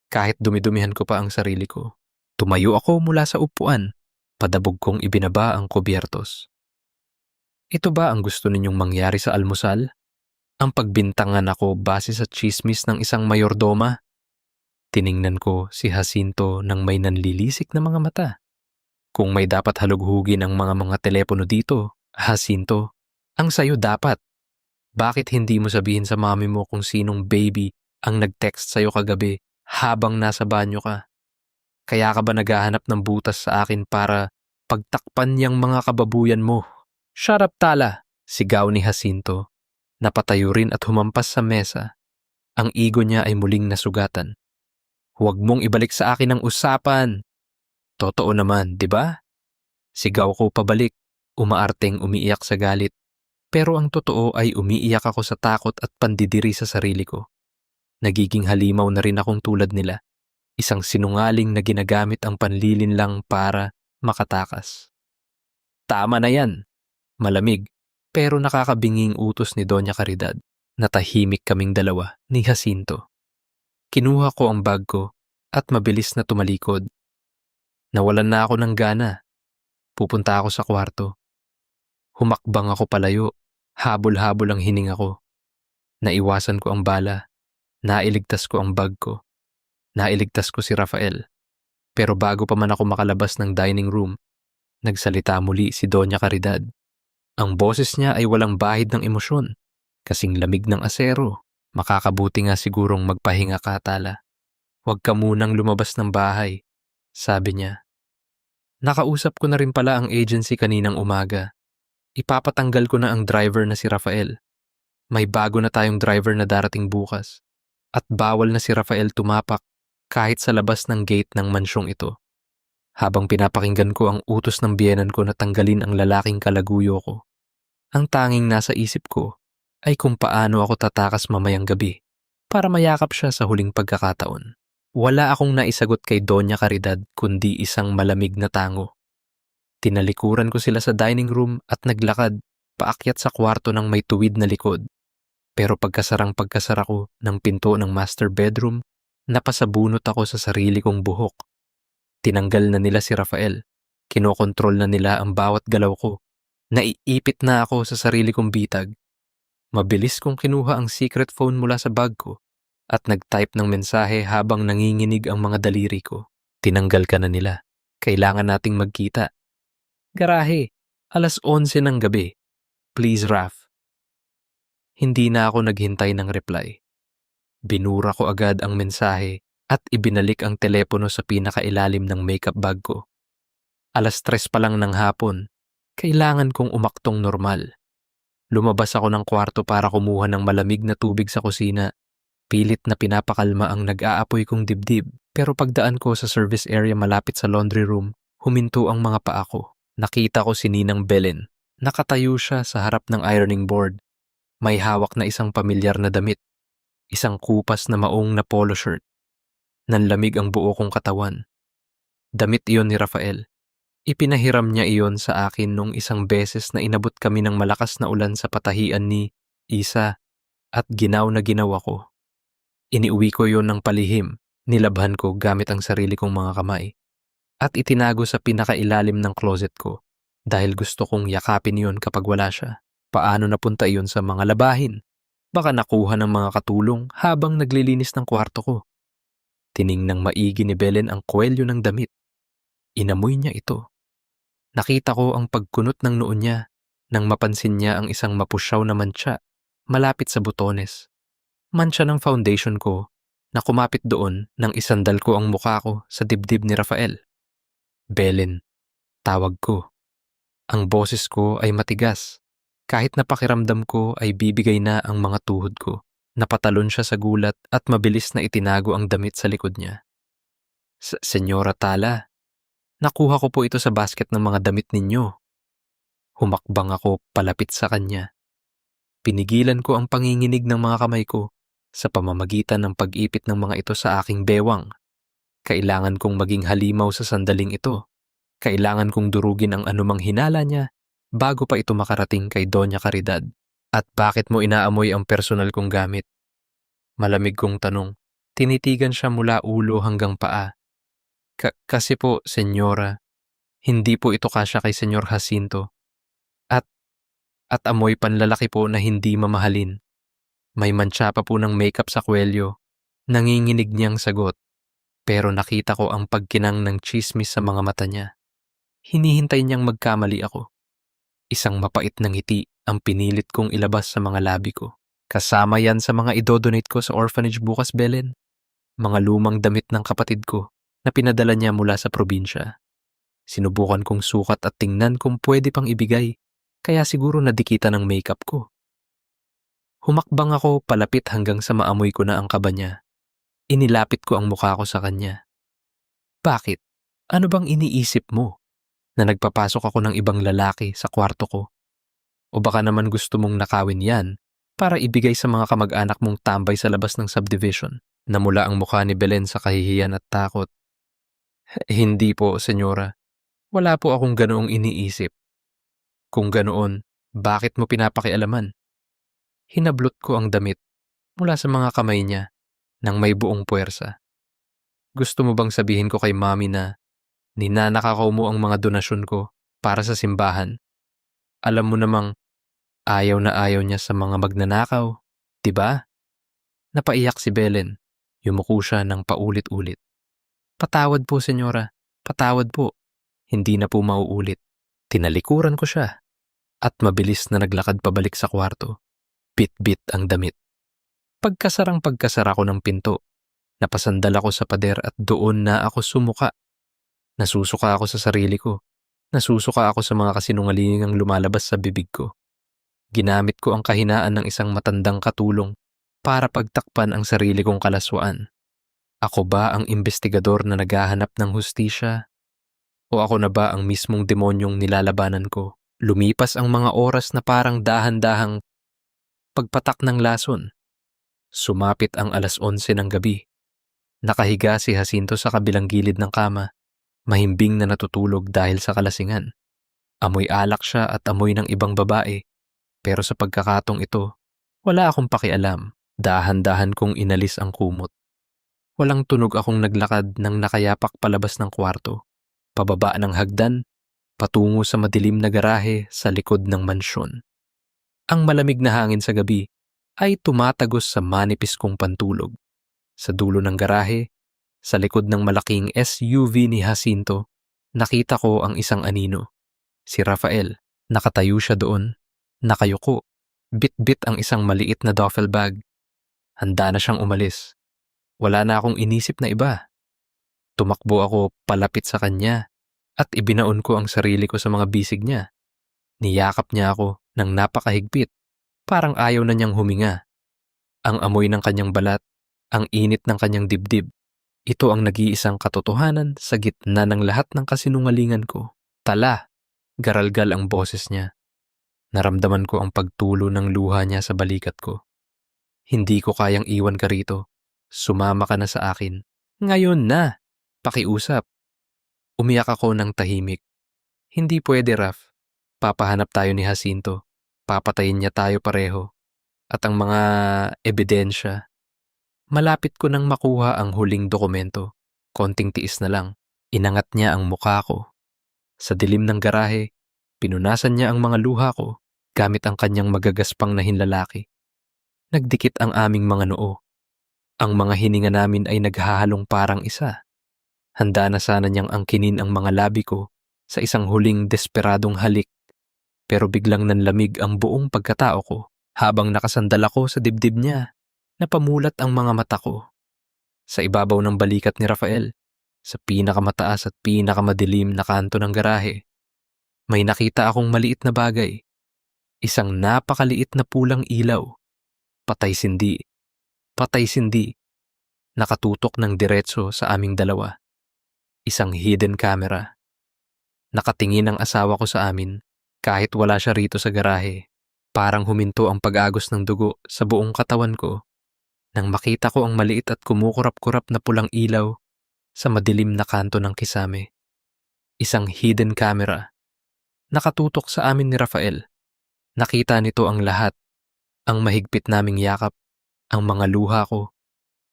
Kahit dumidumihan ko pa ang sarili ko. Tumayo ako mula sa upuan. Padabog kong ibinaba ang kubyertos. Ito ba ang gusto ninyong mangyari sa almusal? Ang pagbintangan ako base sa chismis ng isang mayordoma? Tiningnan ko si Jacinto ng may nanlilisik na mga mata. Kung may dapat halughugin ang mga telepono dito, Jacinto, ang sayo dapat. Bakit hindi mo sabihin sa mami mo kung sinong baby ang nag-text sa'yo kagabi habang nasa banyo ka? Kaya ka ba naghahanap ng butas sa akin para pagtakpan niyang mga kababuyan mo? Shut up, Tala! Sigaw ni Jacinto. Napatayo rin at humampas sa mesa. Ang ego niya ay muling nasugatan. Huwag mong ibalik sa akin ang usapan. Totoo naman, di ba? Sigaw ko pabalik, umaarteng umiiyak sa galit. Pero ang totoo ay umiiyak ako sa takot at pandidiri sa sarili ko. Nagiging halimaw na rin akong tulad nila. Isang sinungaling na ginagamit ang panlilinlang para makatakas. Tama na yan. Malamig, pero nakakabinging utos ni Doña Caridad. Natahimik kaming dalawa ni Jacinto. Kinuha ko ang bag ko at mabilis na tumalikod. Nawalan na ako ng gana. Pupunta ako sa kwarto. Humakbang ako palayo. Habol-habol ang hininga ko. Naiwasan ko ang bala. Nailigtas ko ang bag ko. Nailigtas ko si Rafael. Pero bago pa man ako makalabas ng dining room, nagsalita muli si Doña Caridad. Ang boses niya ay walang bahid ng emosyon. Kasing lamig ng asero. Makakabuti nga sigurong magpahinga ka, Tala. Huwag ka munang lumabas ng bahay, sabi niya. Nakausap ko na rin pala ang agency kaninang umaga. Ipapatanggal ko na ang driver na si Rafael. May bago na tayong driver na darating bukas. At bawal na si Rafael tumapak kahit sa labas ng gate ng mansyong ito. Habang pinapakinggan ko ang utos ng biyenan ko na tanggalin ang lalaking kalaguyo ko, ang tanging nasa isip ko ay kung paano ako tatakas mamayang gabi para mayakap siya sa huling pagkakataon. Wala akong naisagot kay Doña Caridad kundi isang malamig na tango. Tinalikuran ko sila sa dining room at naglakad paakyat sa kwarto ng may tuwid na likod. Pero pagkasara ko ng pinto ng master bedroom, napasabunot ako sa sarili kong buhok. Tinanggal na nila si Rafael. Kinokontrol na nila ang bawat galaw ko. Naiipit na ako sa sarili kong bitag. Mabilis kong kinuha ang secret phone mula sa bag ko at nag-type ng mensahe habang nanginginig ang mga daliri ko. Tinanggal ka na nila. Kailangan nating magkita. Garahe, 11:00 ng gabi. Please, Raf. Hindi na ako naghintay ng reply. Binura ko agad ang mensahe at ibinalik ang telepono sa pinakailalim ng makeup bag ko. 3:00 pa lang ng hapon, kailangan kong umaktong normal. Lumabas ako ng kwarto para kumuha ng malamig na tubig sa kusina. Pilit na pinapakalma ang nag-aapoy kong dibdib, pero pagdaan ko sa service area malapit sa laundry room, huminto ang mga paa ko. Nakita ko si Ninang Belen. Nakatayo siya sa harap ng ironing board. May hawak na isang pamilyar na damit. Isang kupas na maong na polo shirt. Nanlamig ang buo kong katawan. Damit iyon ni Rafael. Ipinahiram niya iyon sa akin nung isang beses na inabot kami ng malakas na ulan sa patahian ni Isa at ginaw na ginaw ako. Iniuwi ko iyon ng palihim, nilabhan ko gamit ang sarili kong mga kamay at itinago sa pinakailalim ng closet ko dahil gusto kong yakapin iyon kapag wala siya. Paano napunta iyon sa mga labahin? Baka nakuha ng mga katulong habang naglilinis ng kwarto ko. Tiningnang maigi ni Belen ang kwelyo ng damit. Inamoy niya ito. Nakita ko ang pagkunot ng noo niya nang mapansin niya ang isang mapusyaw na mantsa malapit sa butones. Mantsa ng foundation ko na kumapit doon nang isandal ko ang mukha ko sa dibdib ni Rafael. Belen, tawag ko. Ang boses ko ay matigas. Kahit napakiramdam ko ay bibigay na ang mga tuhod ko. Napatalon siya sa gulat at mabilis na itinago ang damit sa likod niya. Senyora Tala, nakuha ko po ito sa basket ng mga damit ninyo. Humakbang ako palapit sa kanya. Pinigilan ko ang panginginig ng mga kamay ko sa pamamagitan ng pag-ipit ng mga ito sa aking bewang. Kailangan kong maging halimaw sa sandaling ito. Kailangan kong durugin ang anumang hinala niya bago pa ito makarating kay Doña Caridad. At bakit mo inaamoy ang personal kong gamit? Malamig kong tanong. Tinitigan siya mula ulo hanggang paa. Kasi po, senyora, hindi po ito kasya kay Senyor Jacinto. At amoy panlalaki po na hindi mamahalin. May mantsa pa po ng makeup sa kwelyo. Nanginginig niyang sagot. Pero nakita ko ang pagkinang ng chismis sa mga mata niya. Hinihintay niyang magkamali ako. Isang mapait na ngiti ang pinilit kong ilabas sa mga labi ko. Kasama yan sa mga idodonate ko sa orphanage bukas, Belen. Mga lumang damit ng kapatid ko na pinadala niya mula sa probinsya. Sinubukan kong sukat at tingnan kung pwede pang ibigay, kaya siguro nadikita ng makeup ko. Humakbang ako palapit hanggang sa maamoy ko na ang kaba niya. Inilapit ko ang mukha ko sa kanya. Bakit? Ano bang iniisip mo? Na nagpapasok ako ng ibang lalaki sa kwarto ko? O baka naman gusto mong nakawin yan para ibigay sa mga kamag-anak mong tambay sa labas ng subdivision? Namula ang mukha ni Belen sa kahihiyan at takot. Hindi po, senyora. Wala po akong ganoong iniisip. Kung ganoon, bakit mo pinapakialaman? Hinablot ko ang damit mula sa mga kamay niya nang may buong puwersa. Gusto mo bang sabihin ko kay Mami na ninanakaw mo ang mga donasyon ko para sa simbahan? Alam mo namang ayaw na ayaw niya sa mga magnanakaw, diba? Napaiyak si Belen. Yumuko siya ng paulit-ulit. Patawad po, senyora. Patawad po. Hindi na po mauulit. Tinalikuran ko siya at mabilis na naglakad pabalik sa kwarto. Bit-bit ang damit. Pagkasara ko ng pinto, napasandal ako sa pader at doon na ako sumuka. Nasusuka ako sa sarili ko. Nasusuka ako sa mga kasinungalingang lumalabas sa bibig ko. Ginamit ko ang kahinaan ng isang matandang katulong para pagtakpan ang sarili kong kalaswaan. Ako ba ang investigador na naghahanap ng hustisya? O ako na ba ang mismong demonyong nilalabanan ko? Lumipas ang mga oras na parang dahan-dahang pagpatak ng lason. Sumapit ang 11:00 ng gabi. Nakahiga si Jacinto sa kabilang gilid ng kama, mahimbing na natutulog dahil sa kalasingan. Amoy alak siya at amoy ng ibang babae, pero sa pagkakatong ito, wala akong pakialam. Dahan-dahan kong inalis ang kumot. Walang tunog akong naglakad nang nakayapak palabas ng kwarto, pababa ng hagdan, patungo sa madilim na garahe sa likod ng mansyon. Ang malamig na hangin sa gabi ay tumatagos sa manipis kong pantulog. Sa dulo ng garahe, sa likod ng malaking SUV ni Jacinto, nakita ko ang isang anino. Si Rafael. Nakatayo siya doon. Nakayuko. Bit-bit ang isang maliit na duffel bag. Handa na siyang umalis. Wala na akong inisip na iba. Tumakbo ako palapit sa kanya at ibinaon ko ang sarili ko sa mga bisig niya. Niyakap niya ako ng napakahigpit. Parang ayaw na niyang huminga. Ang amoy ng kanyang balat, ang init ng kanyang dibdib. Ito ang nag-iisang katotohanan sa gitna ng lahat ng kasinungalingan ko. Tala, garalgal ang boses niya. Naramdaman ko ang pagtulo ng luha niya sa balikat ko. Hindi ko kayang iwan ka rito. Sumama ka na sa akin. Ngayon na! Pakiusap. Umiyak ako ng tahimik. Hindi pwede, Raf. Papahanap tayo ni Jacinto. Papatayin niya tayo pareho. At ang mga ebidensya. Malapit ko nang makuha ang huling dokumento. Konting tiis na lang. Inangat niya ang mukha ko. Sa dilim ng garahe, pinunasan niya ang mga luha ko gamit ang kanyang magagaspang na hinlalaki. Nagdikit ang aming mga noo. Ang mga hininga namin ay naghahalong parang isa. Handa na sana niyang angkinin ang mga labi ko sa isang huling desperadong halik, pero biglang nanlamig ang buong pagkatao ko habang nakasandal ako sa dibdib niya. Napamulat ang mga mata ko. Sa ibabaw ng balikat ni Rafael, sa pinakamataas at pinakamadilim na kanto ng garahe, may nakita akong maliit na bagay. Isang napakaliit na pulang ilaw. Patay-sindi. Patay-sindi. Nakatutok ng diretso sa aming dalawa. Isang hidden camera. Nakatingin ang asawa ko sa amin kahit wala siya rito sa garahe. Parang huminto ang pag-agos ng dugo sa buong katawan ko nang makita ko ang maliit at kumukurap-kurap na pulang ilaw sa madilim na kanto ng kisame. Isang hidden camera. Nakatutok sa amin ni Rafael. Nakita nito ang lahat, ang mahigpit naming yakap, ang mga luha ko,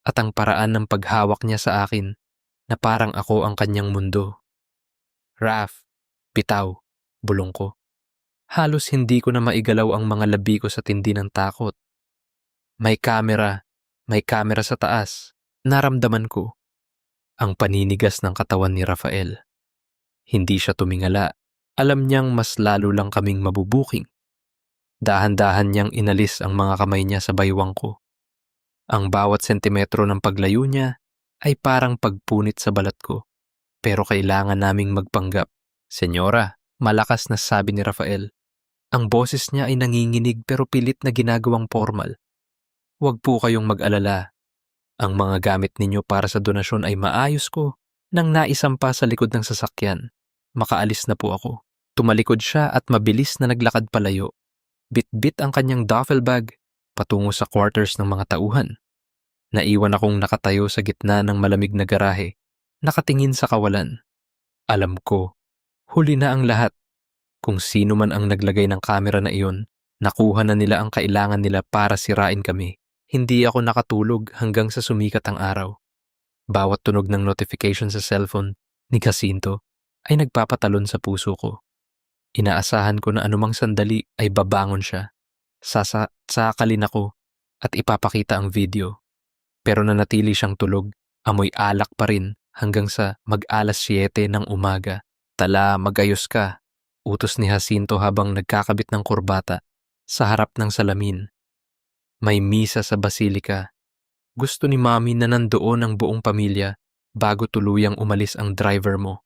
at ang paraan ng paghawak niya sa akin na parang ako ang kanyang mundo. Raf, bitaw, bulong ko. Halos hindi ko na maigalaw ang mga labi ko sa tindi ng takot. May kamera sa taas. Naramdaman ko ang paninigas ng katawan ni Rafael. Hindi siya tumingala. Alam niyang mas lalo lang kaming mabubuking. Dahan-dahan niyang inalis ang mga kamay niya sa baywang ko. Ang bawat sentimetro ng paglayo niya ay parang pagpunit sa balat ko. Pero kailangan naming magpanggap. Senyora, malakas na sabi ni Rafael. Ang boses niya ay nanginginig pero pilit na ginagawang formal. Huwag po kayong mag-alala. Ang mga gamit ninyo para sa donasyon ay maayos ko. Nang naisampa sa likod ng sasakyan, makaalis na po ako. Tumalikod siya at mabilis na naglakad palayo. Bit-bit ang kanyang duffel bag patungo sa quarters ng mga tauhan. Naiwan akong nakatayo sa gitna ng malamig na garahe, nakatingin sa kawalan. Alam ko, huli na ang lahat. Kung sino man ang naglagay ng kamera na iyon, nakuha na nila ang kailangan nila para sirain kami. Hindi ako nakatulog hanggang sa sumikat ang araw. Bawat tunog ng notification sa cellphone ni Jacinto ay nagpapatalon sa puso ko. Inaasahan ko na anumang sandali ay babangon siya. Sasakalin ako at ipapakita ang video. Pero nanatili siyang tulog, amoy alak pa rin hanggang sa mag-alas 7 ng umaga. Tala, magayos ka, utos ni Jacinto habang nagkakabit ng kurbata sa harap ng salamin. May misa sa basilika. Gusto ni Mami na nandoon ang buong pamilya bago tuluyang umalis ang driver mo.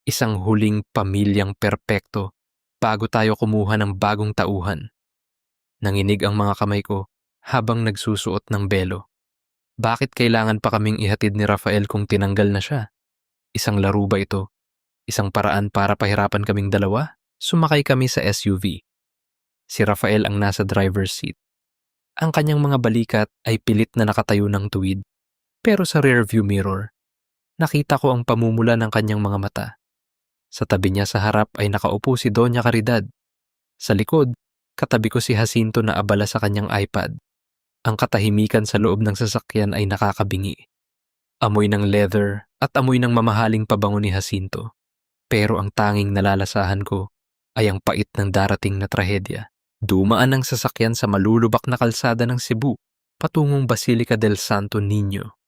Isang huling pamilyang perpekto bago tayo kumuha ng bagong tauhan. Nanginig ang mga kamay ko habang nagsusuot ng belo. Bakit kailangan pa kaming ihatid ni Rafael kung tinanggal na siya? Isang laro ba ito? Isang paraan para pahirapan kaming dalawa? Sumakay kami sa SUV. Si Rafael ang nasa driver's seat. Ang kanyang mga balikat ay pilit na nakatayo ng tuwid. Pero sa rearview mirror, nakita ko ang pamumula ng kanyang mga mata. Sa tabi niya sa harap ay nakaupo si Doña Caridad. Sa likod, katabi ko si Jacinto na abala sa kanyang iPad. Ang katahimikan sa loob ng sasakyan ay nakakabingi. Amoy ng leather at amoy ng mamahaling pabango ni Jacinto. Pero ang tanging nalalasahan ko ay ang pait ng darating na trahedya. Dumaan ang sasakyan sa malulubak na kalsada ng Cebu, patungong Basilica del Santo Niño.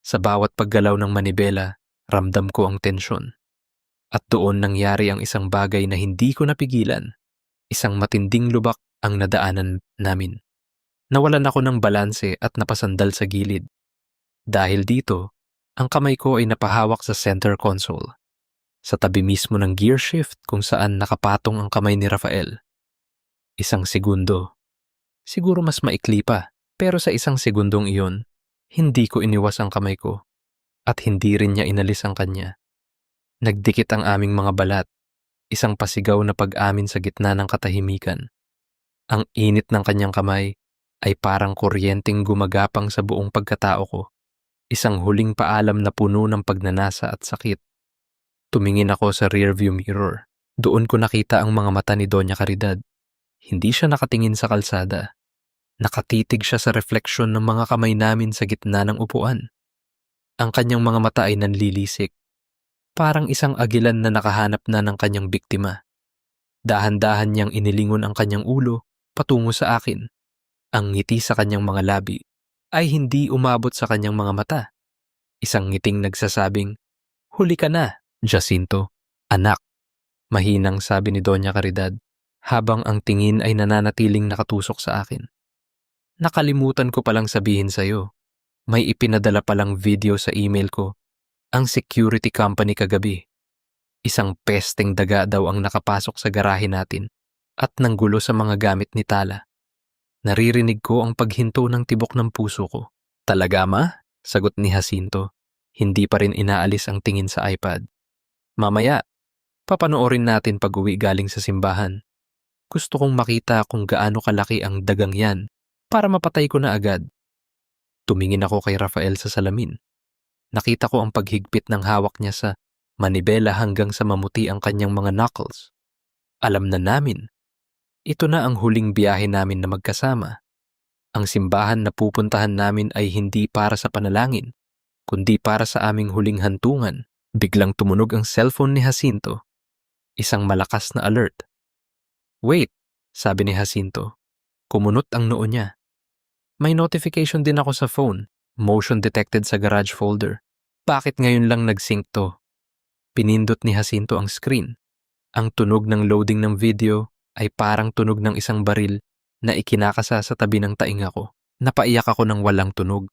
Sa bawat paggalaw ng manibela, ramdam ko ang tensyon. At doon nangyari ang isang bagay na hindi ko napigilan. Isang matinding lubak ang nadaanan namin. Nawalan ako ng balanse at napasandal sa gilid. Dahil dito, ang kamay ko ay napahawak sa center console. Sa tabi mismo ng gear shift kung saan nakapatong ang kamay ni Rafael. Isang segundo. Siguro mas maikli pa, pero sa isang segundong iyon, hindi ko iniwas ang kamay ko at hindi rin niya inalis ang kanya. Nagdikit ang aming mga balat, isang pasigaw na pag-amin sa gitna ng katahimikan. Ang init ng kanyang kamay ay parang kuryenteng gumagapang sa buong pagkatao ko. Isang huling paalam na puno ng pagnanasa at sakit. Tumingin ako sa rearview mirror. Doon ko nakita ang mga mata ni Doña Caridad. Hindi siya nakatingin sa kalsada. Nakatitig siya sa refleksyon ng mga kamay namin sa gitna ng upuan. Ang kanyang mga mata ay nanlilisik. Parang isang agilan na nakahanap na ng kanyang biktima. Dahan-dahan niyang inilingon ang kanyang ulo patungo sa akin. Ang ngiti sa kanyang mga labi ay hindi umabot sa kanyang mga mata. Isang ngiting nagsasabing, Huli ka na, Jacinto. Anak, mahinang sabi ni Doña Caridad habang ang tingin ay nananatiling nakatusok sa akin. Nakalimutan ko palang sabihin sa'yo. May ipinadala palang video sa email ko. Ang security company kagabi. Isang pesteng daga daw ang nakapasok sa garahe natin at nanggulo sa mga gamit ni Tala. Naririnig ko ang paghinto ng tibok ng puso ko. Talaga ma? Sagot ni Jacinto. Hindi pa rin inaalis ang tingin sa iPad. Mamaya, papanoorin natin pag-uwi galing sa simbahan. Gusto kong makita kung gaano kalaki ang dagang yan para mapatay ko na agad. Tumingin ako kay Rafael sa salamin. Nakita ko ang paghigpit ng hawak niya sa manibela hanggang sa mamuti ang kanyang mga knuckles. Alam na namin. Ito na ang huling biyahe namin na magkasama. Ang simbahan na pupuntahan namin ay hindi para sa panalangin, kundi para sa aming huling hantungan. Biglang tumunog ang cellphone ni Jacinto. Isang malakas na alert. Wait, sabi ni Jacinto. Kumunot ang noo niya. May notification din ako sa phone. Motion detected sa garage folder. Bakit ngayon lang nag-sync to? Pinindot ni Jacinto ang screen. Ang tunog ng loading ng video ay parang tunog ng isang baril na ikinakasa sa tabi ng tainga ko. Napaiyak ako ng walang tunog.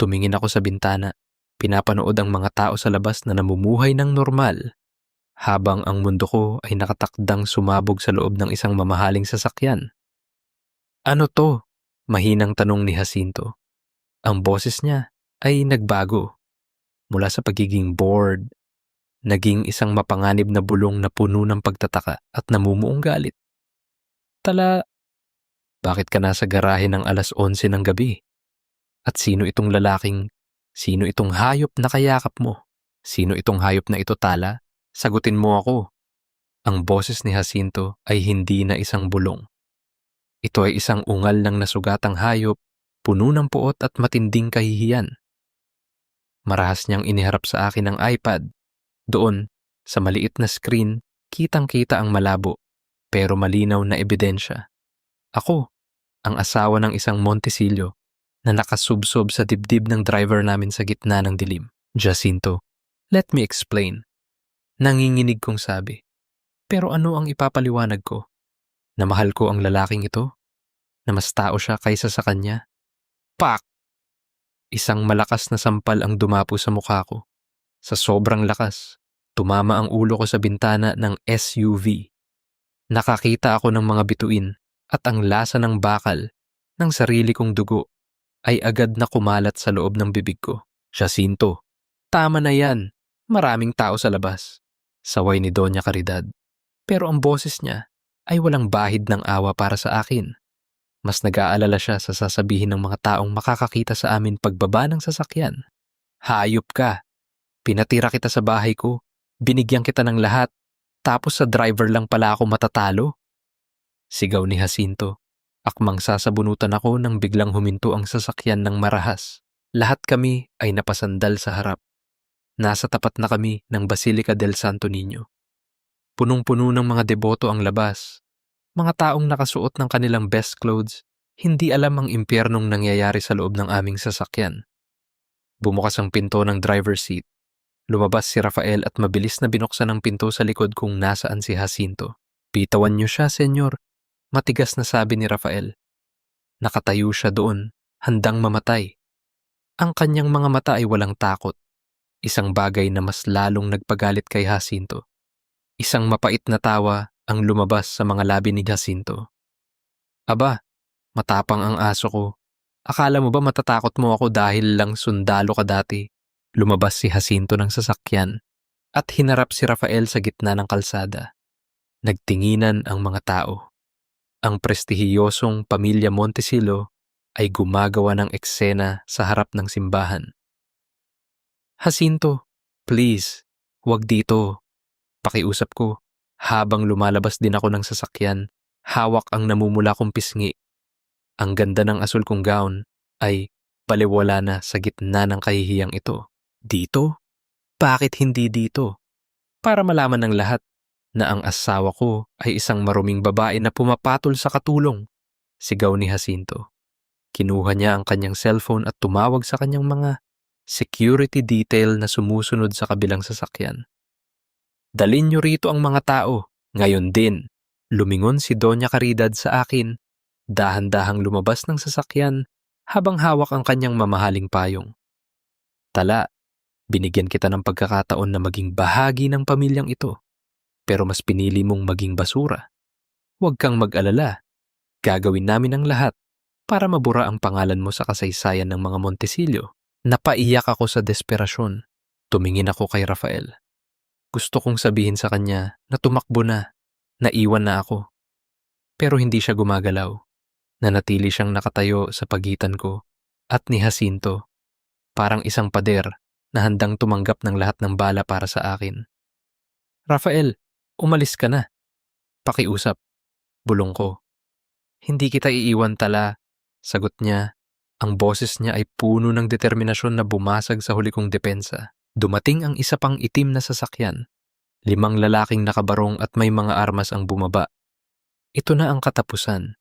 Tumingin ako sa bintana. Pinapanood ang mga tao sa labas na namumuhay ng normal. Habang ang mundo ko ay nakatakdang sumabog sa loob ng isang mamahaling sasakyan. Ano to? Mahinang tanong ni Jacinto. Ang boses niya ay nagbago. Mula sa pagiging bored, naging isang mapanganib na bulong na puno ng pagtataka at namumuong galit. Tala, bakit ka nasa garahe ng alas 11 ng gabi? At sino itong hayop na kayakap mo? Sino itong hayop na ito, Tala? Sagutin mo ako. Ang boses ni Jacinto ay hindi na isang bulong. Ito ay isang ungal ng nasugatang hayop, puno ng puot at matinding kahihiyan. Marahas niyang iniharap sa akin ang iPad. Doon, sa maliit na screen, kitang-kita ang malabo, pero malinaw na ebidensya. Ako, ang asawa ng isang Montesillo na nakasubsob sa dibdib ng driver namin sa gitna ng dilim. Jacinto, let me explain. Nanginginig kong sabi. Pero ano ang ipapaliwanag ko? Na mahal ko ang lalaking ito? Na mas tao siya kaysa sa kanya? Pak! Isang malakas na sampal ang dumapo sa mukha ko. Sa sobrang lakas, tumama ang ulo ko sa bintana ng SUV. Nakakita ako ng mga bituin at ang lasa ng bakal ng sarili kong dugo ay agad na kumalat sa loob ng bibig ko. Jacinto, tama na yan. Maraming tao sa labas. Saway ni Doña Caridad. Pero ang boses niya ay walang bahid ng awa para sa akin. Mas nag-aalala siya sa sasabihin ng mga taong makakakita sa amin pagbaba ng sasakyan. Hayop ka. Pinatira kita sa bahay ko. Binigyan kita ng lahat. Tapos sa driver lang pala ako matatalo. Sigaw ni Jacinto. Akmang sasabunutan ako nang biglang huminto ang sasakyan ng marahas. Lahat kami ay napasandal sa harap. Nasa tapat na kami ng Basilica del Santo Niño. Punong-puno ng mga deboto ang labas. Mga taong nakasuot ng kanilang best clothes, hindi alam ang impyernong nangyayari sa loob ng aming sasakyan. Bumukas ang pinto ng driver's seat. Lumabas si Rafael at mabilis na binuksan ang pinto sa likod kung nasaan si Jacinto. Pitawan niyo siya, senyor. Matigas na sabi ni Rafael. Nakatayo siya doon, handang mamatay. Ang kanyang mga mata ay walang takot. Isang bagay na mas lalong nagpagalit kay Jacinto. Isang mapait na tawa ang lumabas sa mga labi ni Jacinto. Aba, matapang ang aso ko. Akala mo ba matatakot mo ako dahil lang sundalo ka dati? Lumabas si Jacinto ng sasakyan at hinarap si Rafael sa gitna ng kalsada. Nagtinginan ang mga tao. Ang prestihiyosong pamilya Montesillo ay gumagawa ng eksena sa harap ng simbahan. Jacinto, please, wag dito. Pakiusap ko, habang lumalabas din ako ng sasakyan, hawak ang namumula kong pisngi. Ang ganda ng asul kong gown ay baliwala na sa gitna ng kahihiyang ito. Dito? Bakit hindi dito? Para malaman ng lahat na ang asawa ko ay isang maruming babae na pumapatol sa katulong. Sigaw ni Jacinto. Kinuha niya ang kanyang cellphone at tumawag sa kanyang mga security detail na sumusunod sa kabilang sasakyan. Dalin niyo rito ang mga tao. Ngayon din. Lumingon si Doña Caridad sa akin. Dahan-dahang lumabas ng sasakyan habang hawak ang kanyang mamahaling payong. Tala, binigyan kita ng pagkakataon na maging bahagi ng pamilyang ito. Pero mas pinili mong maging basura. Huwag kang mag-alala. Gagawin namin ang lahat para mabura ang pangalan mo sa kasaysayan ng mga Montesillo. Napaiyak ako sa desperasyon. Tumingin ako kay Rafael. Gusto kong sabihin sa kanya na tumakbo na, naiwan na ako. Pero hindi siya gumagalaw. Nanatili siyang nakatayo sa pagitan ko at ni Jacinto, parang isang pader na handang tumanggap ng lahat ng bala para sa akin. Rafael, umalis ka na. Pakiusap, bulong ko. Hindi kita iiwan, Tala, sagot niya. Ang boses niya ay puno ng determinasyon na bumasag sa huli kong depensa. Dumating ang isa pang itim na sasakyan. 5 lalaking nakabarong at may mga armas ang bumaba. Ito na ang katapusan.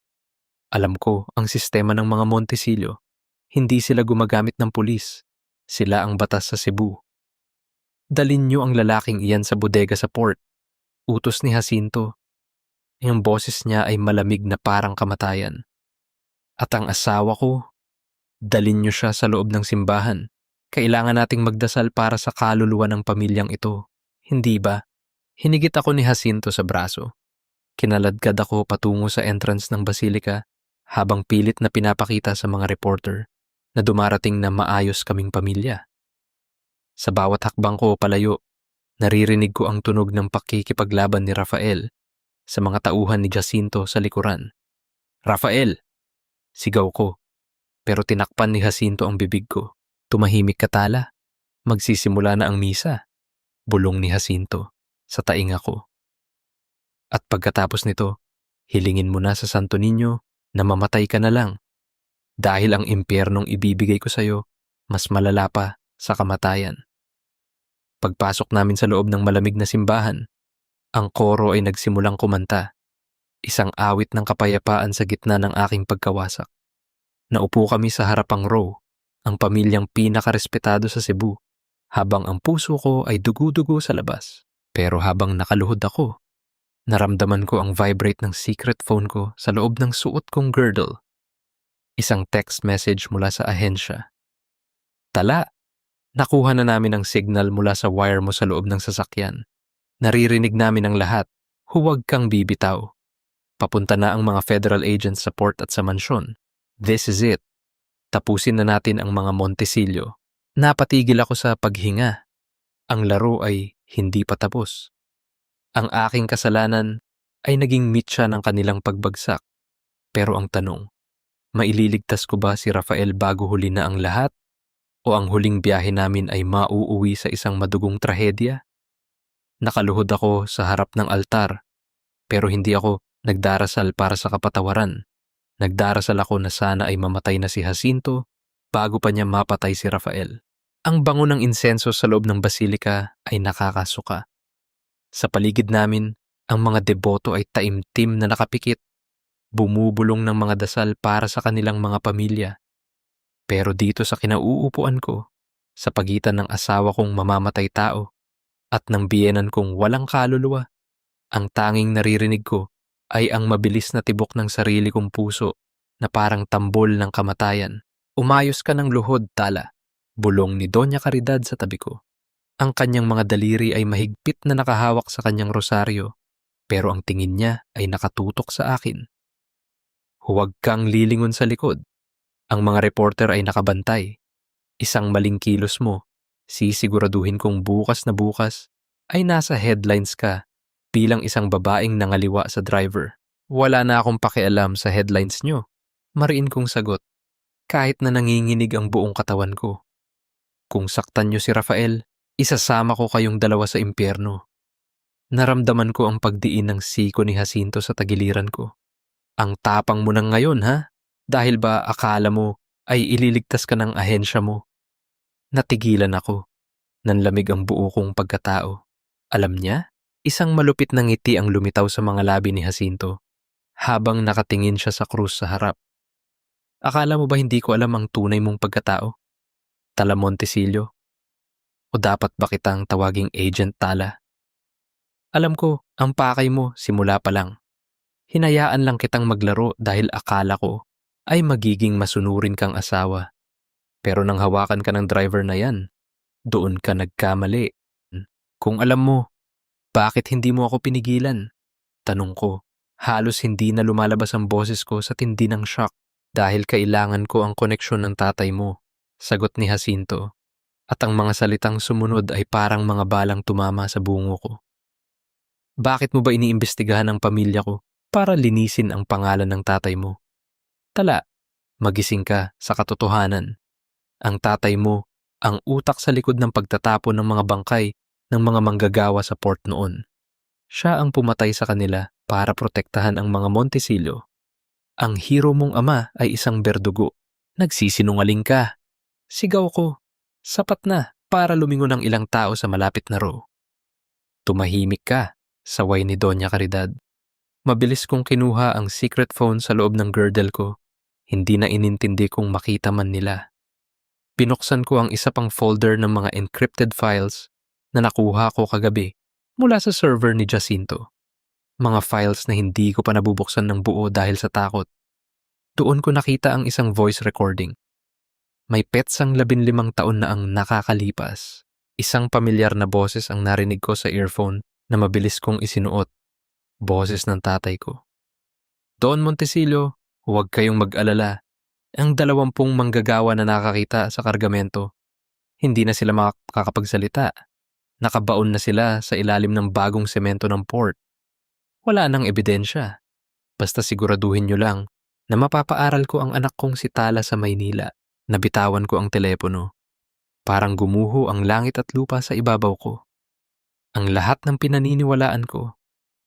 Alam ko ang sistema ng mga Montesillo. Hindi sila gumagamit ng pulis. Sila ang batas sa Cebu. Dalin niyo ang lalaking iyan sa bodega sa port. Utos ni Jacinto. Ang boses niya ay malamig na parang kamatayan. At ang asawa ko, dalin niyo siya sa loob ng simbahan. Kailangan nating magdasal para sa kaluluwa ng pamilyang ito. Hindi ba? Hinigit ako ni Jacinto sa braso. Kinaladkad ako patungo sa entrance ng basilika habang pilit na pinapakita sa mga reporter na dumarating na maayos kaming pamilya. Sa bawat hakbang ko palayo, naririnig ko ang tunog ng pakikipaglaban ni Rafael sa mga tauhan ni Jacinto sa likuran. Rafael! Sigaw ko, pero tinakpan ni Jacinto ang bibig ko. Tumahimik ka, Tala. Magsisimula na ang misa. Bulong ni Jacinto sa tainga ko. At pagkatapos nito, hilingin mo na sa Santo Niño na mamatay ka na lang. Dahil ang impyernong ibibigay ko sa'yo, mas malala pa sa kamatayan. Pagpasok namin sa loob ng malamig na simbahan, ang koro ay nagsimulang kumanta. Isang awit ng kapayapaan sa gitna ng aking pagkawasak. Naupo kami sa harapang row, ang pamilyang pinakarespetado sa Cebu, habang ang puso ko ay dugu-dugo sa labas. Pero habang nakaluhod ako, naramdaman ko ang vibrate ng secret phone ko sa loob ng suot kong girdle. Isang text message mula sa ahensya. Tala, nakuha na namin ang signal mula sa wire mo sa loob ng sasakyan. Naririnig namin ang lahat. Huwag kang bibitaw. Papunta na ang mga federal agents sa port at sa mansyon. This is it. Tapusin na natin ang mga Montesillo. Napatigil ako sa paghinga. Ang laro ay hindi pa tapos. Ang aking kasalanan ay naging mitya ng kanilang pagbagsak. Pero ang tanong, maililigtas ko ba si Rafael bago huli na ang lahat? O ang huling biyahe namin ay mauuwi sa isang madugong trahedya? Nakaluhod ako sa harap ng altar, pero hindi ako nagdarasal para sa kapatawaran. Nagdarasal ako na sana ay mamatay na si Jacinto bago pa niya mapatay si Rafael. Ang bango ng insenso sa loob ng basilika ay nakakasuka. Sa paligid namin, ang mga deboto ay taimtim na nakapikit, bumubulong ng mga dasal para sa kanilang mga pamilya. Pero dito sa kinauupuan ko, sa pagitan ng asawa kong mamamatay tao at ng biyenan kong walang kaluluwa, ang tanging naririnig ko ay ang mabilis na tibok ng sarili kong puso na parang tambol ng kamatayan. Umayos ka ng luhod, Tala, bulong ni Doña Caridad sa tabi ko. Ang kanyang mga daliri ay mahigpit na nakahawak sa kanyang rosaryo, pero ang tingin niya ay nakatutok sa akin. Huwag kang lilingon sa likod. Ang mga reporter ay nakabantay. Isang maling kilos mo, sisiguraduhin kong bukas na bukas ay nasa headlines ka bilang isang babaeng nangaliwa sa driver. Wala na akong pakialam sa headlines nyo. Mariin kong sagot, kahit na nanginginig ang buong katawan ko. Kung saktan nyo si Rafael, isasama ko kayong dalawa sa impyerno. Naramdaman ko ang pagdiin ng siko ni Jacinto sa tagiliran ko. Ang tapang mo nang ngayon, ha? Dahil ba akala mo ay ililigtas ka ng ahensya mo? Natigilan ako. Nanlamig ang buo kong pagkatao. Alam niya? Isang malupit na ngiti ang lumitaw sa mga labi ni Jacinto habang nakatingin siya sa krus sa harap. Akala mo ba hindi ko alam ang tunay mong pagkatao? Tala Montesillo? O dapat ba kitang tawaging Agent Tala? Alam ko, ang pakay mo simula pa lang. Hinayaan lang kitang maglaro dahil akala ko ay magiging masunurin kang asawa. Pero nang hawakan ka ng driver na yan, doon ka nagkamali. Kung alam mo, bakit hindi mo ako pinigilan? Tanong ko, halos hindi na lumalabas ang boses ko sa tindi ng shock dahil kailangan ko ang koneksyon ng tatay mo. Sagot ni Jacinto, at ang mga salitang sumunod ay parang mga balang tumama sa bungo ko. Bakit mo ba iniimbestigahan ang pamilya ko para linisin ang pangalan ng tatay mo? Tala, magising ka sa katotohanan. Ang tatay mo, ang utak sa likod ng pagtatapon ng mga bangkay ng mga manggagawa sa port noon. Siya ang pumatay sa kanila para protektahan ang mga Montesillo. Ang hero mong ama ay isang berdugo. Nagsisinungaling ka. Sigaw ko. Sapat na para lumingon ang ilang tao sa malapit na row. Tumahimik ka, saway ni Doña Caridad. Mabilis kong kinuha ang secret phone sa loob ng girdle ko. Hindi na inintindi kung makita man nila. Binuksan ko ang isa pang folder ng mga encrypted files na nakuha ko kagabi mula sa server ni Jacinto. Mga files na hindi ko pa nabubuksan ng buo dahil sa takot. Doon ko nakita ang isang voice recording. May petsang 15 taon na ang nakakalipas. Isang pamilyar na boses ang narinig ko sa earphone na mabilis kong isinuot. Boses ng tatay ko. Don Montesillo, huwag kayong mag-alala. Ang 20 manggagawa na nakakita sa kargamento, hindi na sila makakapagsalita. Nakabaon na sila sa ilalim ng bagong semento ng port. Wala nang ebidensya. Basta siguraduhin nyo lang na mapapaaral ko ang anak kong si Tala sa Maynila. Nabitawan ko ang telepono. Parang gumuho ang langit at lupa sa ibabaw ko. Ang lahat ng pinaniniwalaan ko,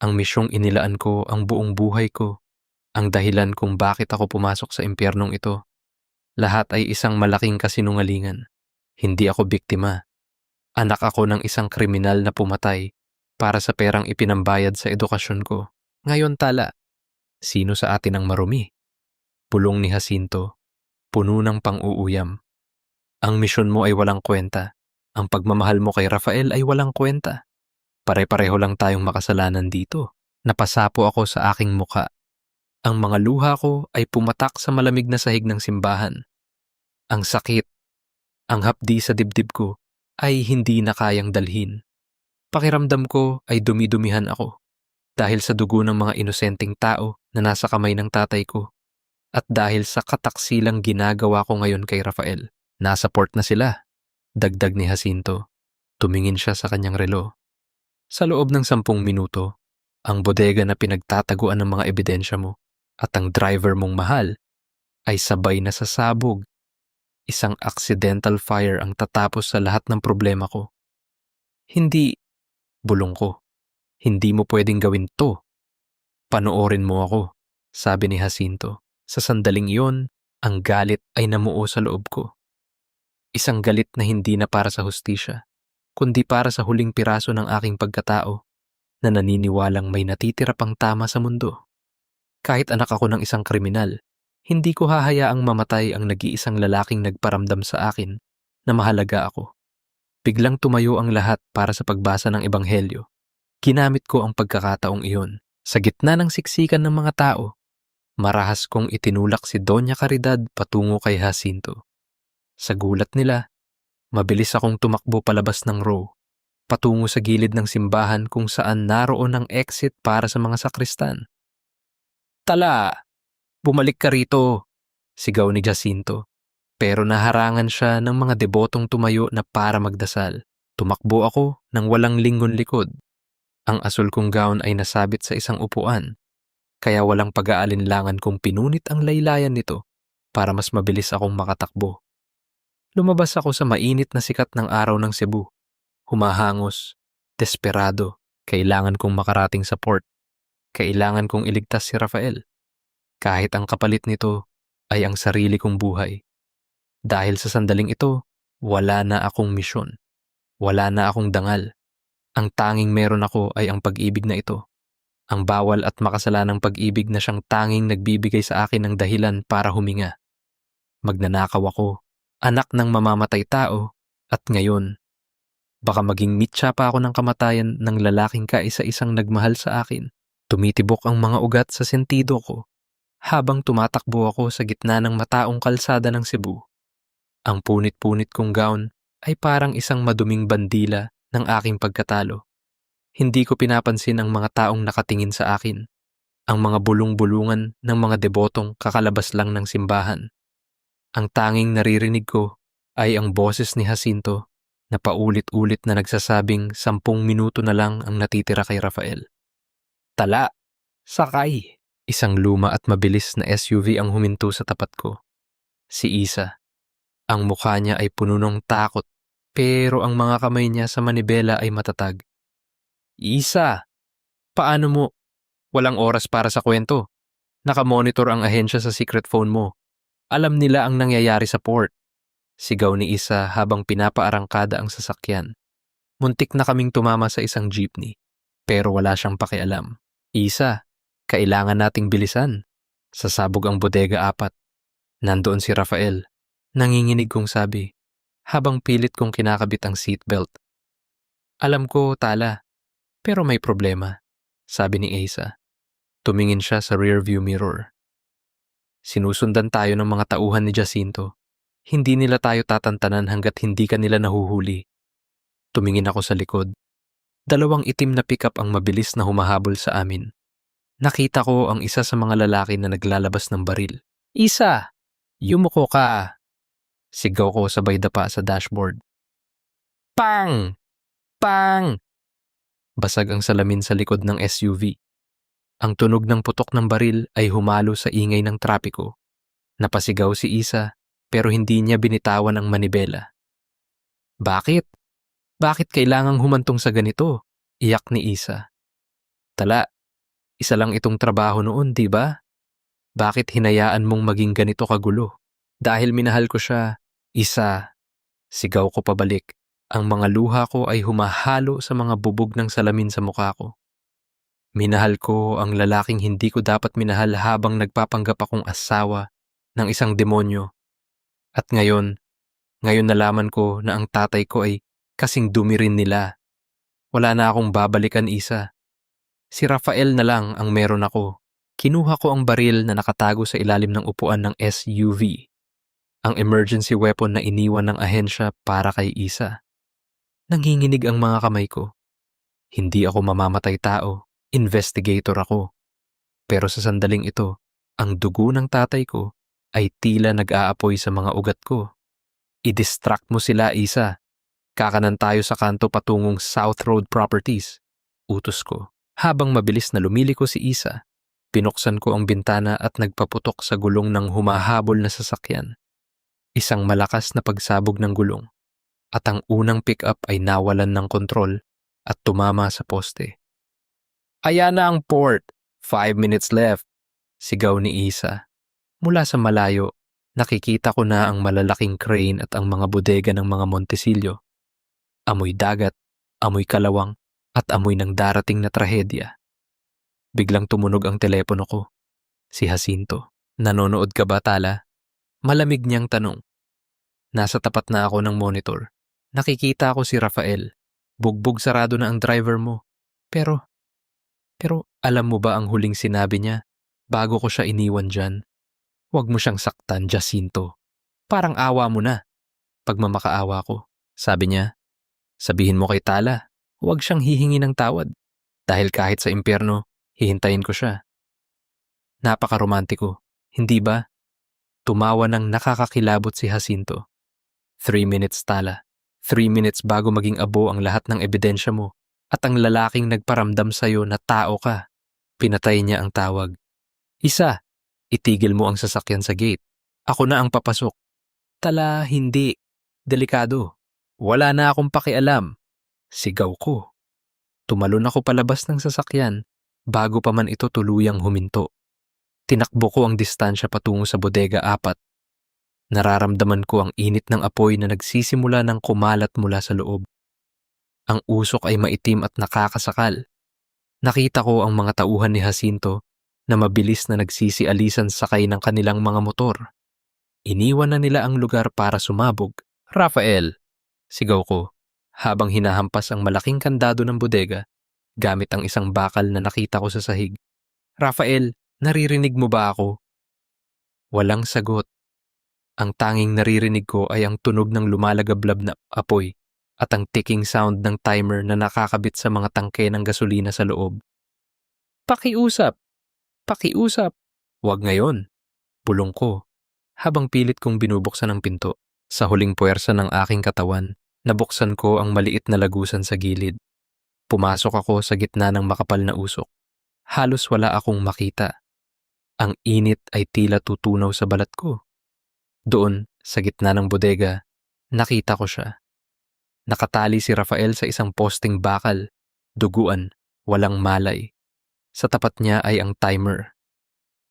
ang misyong inilaan ko ang buong buhay ko, ang dahilan kung bakit ako pumasok sa impyernong ito, lahat ay isang malaking kasinungalingan. Hindi ako biktima. Anak ako ng isang kriminal na pumatay para sa perang ipinambayad sa edukasyon ko. Ngayon Tala, sino sa atin ang marumi? Pulong ni Jacinto, puno ng pang-uuyam. Ang misyon mo ay walang kwenta. Ang pagmamahal mo kay Rafael ay walang kwenta. Pare-pareho lang tayong makasalanan dito. Napasapo ako sa aking muka. Ang mga luha ko ay pumatak sa malamig na sahig ng simbahan. Ang sakit, ang hapdi sa dibdib ko ay hindi na kayang dalhin. Pakiramdam ko ay dumidumihan ako dahil sa dugo ng mga inosenteng tao na nasa kamay ng tatay ko at dahil sa kataksilang ginagawa ko ngayon kay Rafael. Nasa port na sila, dagdag ni Jacinto. Tumingin siya sa kanyang relo. Sa loob ng 10 minuto, ang bodega na pinagtataguan ng mga ebidensya mo at ang driver mong mahal ay sabay na sasabog. Isang accidental fire ang tatapos sa lahat ng problema ko. Hindi, bulong ko, hindi mo pwedeng gawin to. Panoorin mo ako, sabi ni Jacinto. Sa sandaling iyon, ang galit ay namuo sa loob ko. Isang galit na hindi na para sa hustisya, kundi para sa huling piraso ng aking pagkatao na naniniwalang may natitira pang tama sa mundo. Kahit anak ako ng isang kriminal, hindi ko hahayaang mamatay ang nag-iisang lalaking nagparamdam sa akin na mahalaga ako. Biglang tumayo ang lahat para sa pagbasa ng ebanghelyo. Ginamit ko ang pagkakataong iyon. Sa gitna ng siksikan ng mga tao, marahas kong itinulak si Doña Caridad patungo kay Jacinto. Sa gulat nila, mabilis akong tumakbo palabas ng row, patungo sa gilid ng simbahan kung saan naroon ang exit para sa mga sakristan. Tala! Bumalik ka rito! Sigaw ni Jacinto. Pero naharangan siya ng mga debotong tumayo na para magdasal. Tumakbo ako ng walang lingon likod. Ang asul kong gown ay nasabit sa isang upuan, kaya walang pag-aalinlangan kung pinunit ang laylayan nito para mas mabilis akong makatakbo. Lumabas ako sa mainit na sikat ng araw ng Cebu. Humahangos, desperado, kailangan kong makarating sa port. Kailangan kong iligtas si Rafael. Kahit ang kapalit nito ay ang sarili kong buhay. Dahil sa sandaling ito, wala na akong misyon. Wala na akong dangal. Ang tanging meron ako ay ang pag-ibig na ito. Ang bawal at makasalanang pag-ibig na siyang tanging nagbibigay sa akin ng dahilan para huminga. Magnanakaw ako anak ng mamamatay tao, at ngayon, baka maging mitya pa ako ng kamatayan ng lalaking kaisa-isang nagmahal sa akin. Tumitibok ang mga ugat sa sentido ko habang tumatakbo ako sa gitna ng mataong kalsada ng Cebu. Ang punit-punit kong gown ay parang isang maduming bandila ng aking pagkatalo. Hindi ko pinapansin ang mga taong nakatingin sa akin, ang mga bulong-bulungan ng mga debotong kakalabas lang ng simbahan. Ang tanging naririnig ko ay ang boses ni Jacinto na paulit-ulit na nagsasabing 10 minuto na lang ang natitira kay Rafael. Tala! Sakay! Isang luma at mabilis na SUV ang huminto sa tapat ko. Si Isa. Ang mukha niya ay puno ng takot, pero ang mga kamay niya sa manibela ay matatag. Isa! Paano mo? Walang oras para sa kwento. Nakamonitor ang ahensya sa secret phone mo. Alam nila ang nangyayari sa port. Sigaw ni Isa habang pinapaarangkada ang sasakyan. Muntik na kaming tumama sa isang jeepney, pero wala siyang pakialam. Isa, kailangan nating bilisan. Sasabog ang bodega 4. Nandoon si Rafael. Nanginginig kong sabi, habang pilit kong kinakabit ang seatbelt. Alam ko, Tala, pero may problema, sabi ni Isa. Tumingin siya sa rearview mirror. Sinusundan tayo ng mga tauhan ni Jacinto. Hindi nila tayo tatantanan hanggat hindi ka nila nahuhuli. Tumingin ako sa likod. 2 itim na pickup ang mabilis na humahabol sa amin. Nakita ko ang isa sa mga lalaki na naglalabas ng baril. Isa! Yumuko ka! Sigaw ko sabay dapa sa dashboard. Pang! Pang! Basag ang salamin sa likod ng SUV. Ang tunog ng putok ng baril ay humalo sa ingay ng trapiko. Napasigaw si Isa pero hindi niya binitawan ang manibela. Bakit? Bakit kailangang humantong sa ganito? Iyak ni Isa. Tala, isa lang itong trabaho noon, di ba? Bakit hinayaan mong maging ganito kagulo? Dahil minahal ko siya, Isa. Sigaw ko pabalik. Ang mga luha ko ay humahalo sa mga bubog ng salamin sa mukha ko. Minahal ko ang lalaking hindi ko dapat minahal habang nagpapanggap akong asawa ng isang demonyo. At ngayon nalaman ko na ang tatay ko ay kasing dumi rin nila. Wala na akong babalikan, Isa. Si Rafael na lang ang meron ako. Kinuha ko ang baril na nakatago sa ilalim ng upuan ng SUV. Ang emergency weapon na iniwan ng ahensya para kay Isa. Nanginginig ang mga kamay ko. Hindi ako mamamatay tao, investigator ako. Pero sa sandaling ito, ang dugo ng tatay ko ay tila nag-aapoy sa mga ugat ko. I-distract mo sila, Isa. Kakanan tayo sa kanto patungong South Road Properties. Utos ko. Habang mabilis na lumiliko si Isa, pinuksan ko ang bintana at nagpaputok sa gulong ng humahabol na sasakyan. Isang malakas na pagsabog ng gulong at ang unang pick-up ay nawalan ng kontrol at tumama sa poste. Ayan na ang port! 5 minutes left! Sigaw ni Isa. Mula sa malayo, nakikita ko na ang malalaking crane at ang mga bodega ng mga Montesillo. Amoy dagat, amoy kalawang, at amoy ng darating na trahedya. Biglang tumunog ang telepono ko. Si Jacinto. Nanonood ka ba, Tala? Malamig niyang tanong. Nasa tapat na ako ng monitor. Nakikita ko si Rafael. Bugbog sarado na ang driver mo. Pero alam mo ba ang huling sinabi niya bago ko siya iniwan dyan? Huwag mo siyang saktan, Jacinto. Parang awa mo na. Pagmamakaawa ko, sabi niya, sabihin mo kay Tala, huwag siyang hihingi ng tawad. Dahil kahit sa impyerno, hihintayin ko siya. Napaka-romantiko, hindi ba? Tumawa ng nakakakilabot si Jacinto. 3 minutes, Tala. 3 minutes bago maging abo ang lahat ng ebidensya mo at ang lalaking nagparamdam sa'yo na tao ka. Pinatay niya ang tawag. Isa, itigil mo ang sasakyan sa gate. Ako na ang papasok. Tala, hindi. Delikado. Wala na akong pakialam. Sigaw ko. Tumalon ako palabas ng sasakyan bago pa man ito tuluyang huminto. Tinakbo ko ang distansya patungo sa bodega 4. Nararamdaman ko ang init ng apoy na nagsisimula ng kumalat mula sa loob. Ang usok ay maitim at nakakasakal. Nakita ko ang mga tauhan ni Jacinto na mabilis na nagsisialisan sakay ng kanilang mga motor. Iniwan na nila ang lugar para sumabog. Rafael, sigaw ko, habang hinahampas ang malaking kandado ng bodega gamit ang isang bakal na nakita ko sa sahig. Rafael, naririnig mo ba ako? Walang sagot. Ang tanging naririnig ko ay ang tunog ng lumalagablab na apoy at ang ticking sound ng timer na nakakabit sa mga tangke ng gasolina sa loob. Pakiusap! Pakiusap! Huwag ngayon, bulong ko, habang pilit kong binubuksan ang pinto. Sa huling puwersa ng aking katawan, nabuksan ko ang maliit na lagusan sa gilid. Pumasok ako sa gitna ng makapal na usok. Halos wala akong makita. Ang init ay tila tutunaw sa balat ko. Doon, sa gitna ng bodega, nakita ko siya. Nakatali si Rafael sa isang posting bakal, duguan, walang malay. Sa tapat niya ay ang timer.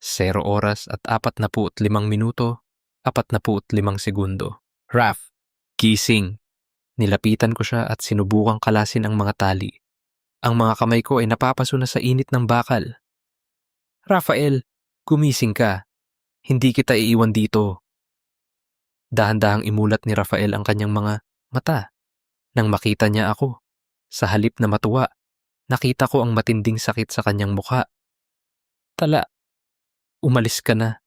0 oras at 45 minuto, 45 segundo. Raf, gising. Nilapitan ko siya at sinubukang kalasin ang mga tali. Ang mga kamay ko ay napapaso na sa init ng bakal. Rafael, gumising ka. Hindi kita iiwan dito. Dahan-dahang imulat ni Rafael ang kanyang mga mata. Nang makita niya ako, sa halip na matuwa, nakita ko ang matinding sakit sa kanyang mukha. Tala, umalis ka na.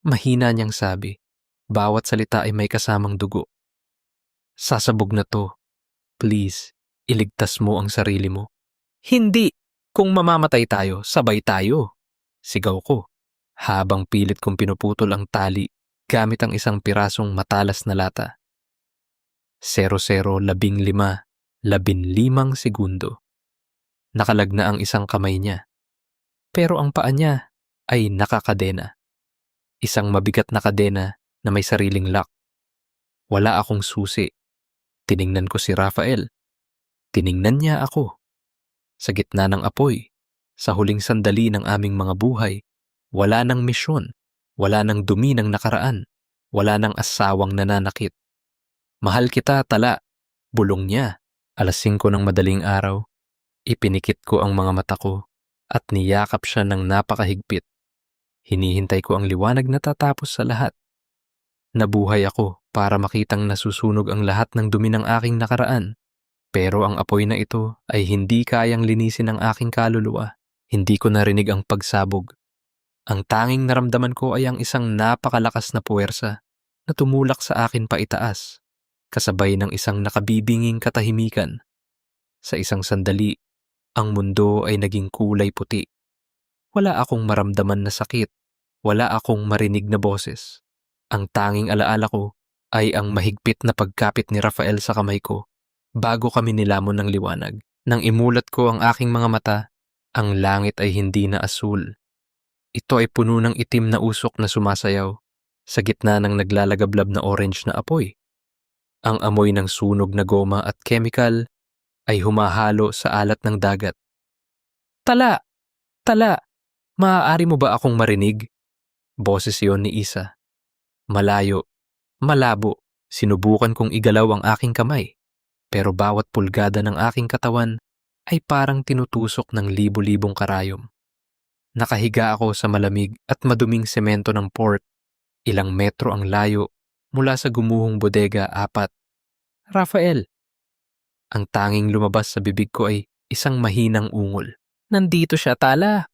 Mahina niyang sabi. Bawat salita ay may kasamang dugo. Sasabog na to. Please, iligtas mo ang sarili mo. Hindi! Kung mamamatay tayo, sabay tayo. Sigaw ko, habang pilit kong pinuputol ang tali gamit ang isang pirasong matalas na lata. 00:15, 15 segundo. Nakalagna ang isang kamay niya. Pero ang paa niya ay nakakadena. Isang mabigat na kadena na may sariling lock. Wala akong susi. Tiningnan ko si Rafael. Tiningnan niya ako. Sa gitna ng apoy, sa huling sandali ng aming mga buhay, wala nang misyon, wala nang dumi ng nakaraan, wala nang asawang nananakit. Mahal kita, tala, bulong niya. 5:00 ng madaling araw, ipinikit ko ang mga mata ko at niyakap siya ng napakahigpit. Hinihintay ko ang liwanag na tatapos sa lahat. Nabuhay ako para makitang nasusunog ang lahat ng dumi ng aking nakaraan. Pero ang apoy na ito ay hindi kayang linisin ang aking kaluluwa. Hindi ko narinig ang pagsabog. Ang tanging naramdaman ko ay ang isang napakalakas na puwersa na tumulak sa akin paitaas, kasabay ng isang nakabibinging katahimikan. Sa isang sandali, ang mundo ay naging kulay puti. Wala akong maramdaman na sakit. Wala akong marinig na boses. Ang tanging alaala ko ay ang mahigpit na pagkapit ni Rafael sa kamay ko bago kami nilamon ng liwanag. Nang imulat ko ang aking mga mata, ang langit ay hindi na asul. Ito ay puno ng itim na usok na sumasayaw sa gitna ng naglalagablab na orange na apoy. Ang amoy ng sunog na goma at chemical ay humahalo sa alat ng dagat. Tala! Tala! Maaari mo ba akong marinig? Boses iyon ni Isa. Malayo, malabo, sinubukan kong igalaw ang aking kamay. Pero bawat pulgada ng aking katawan ay parang tinutusok ng libo-libong karayom. Nakahiga ako sa malamig at maduming semento ng port. Ilang metro ang layo mula sa gumuhong bodega 4. Rafael! Ang tanging lumabas sa bibig ko ay isang mahinang ungol. Nandito siya, tala!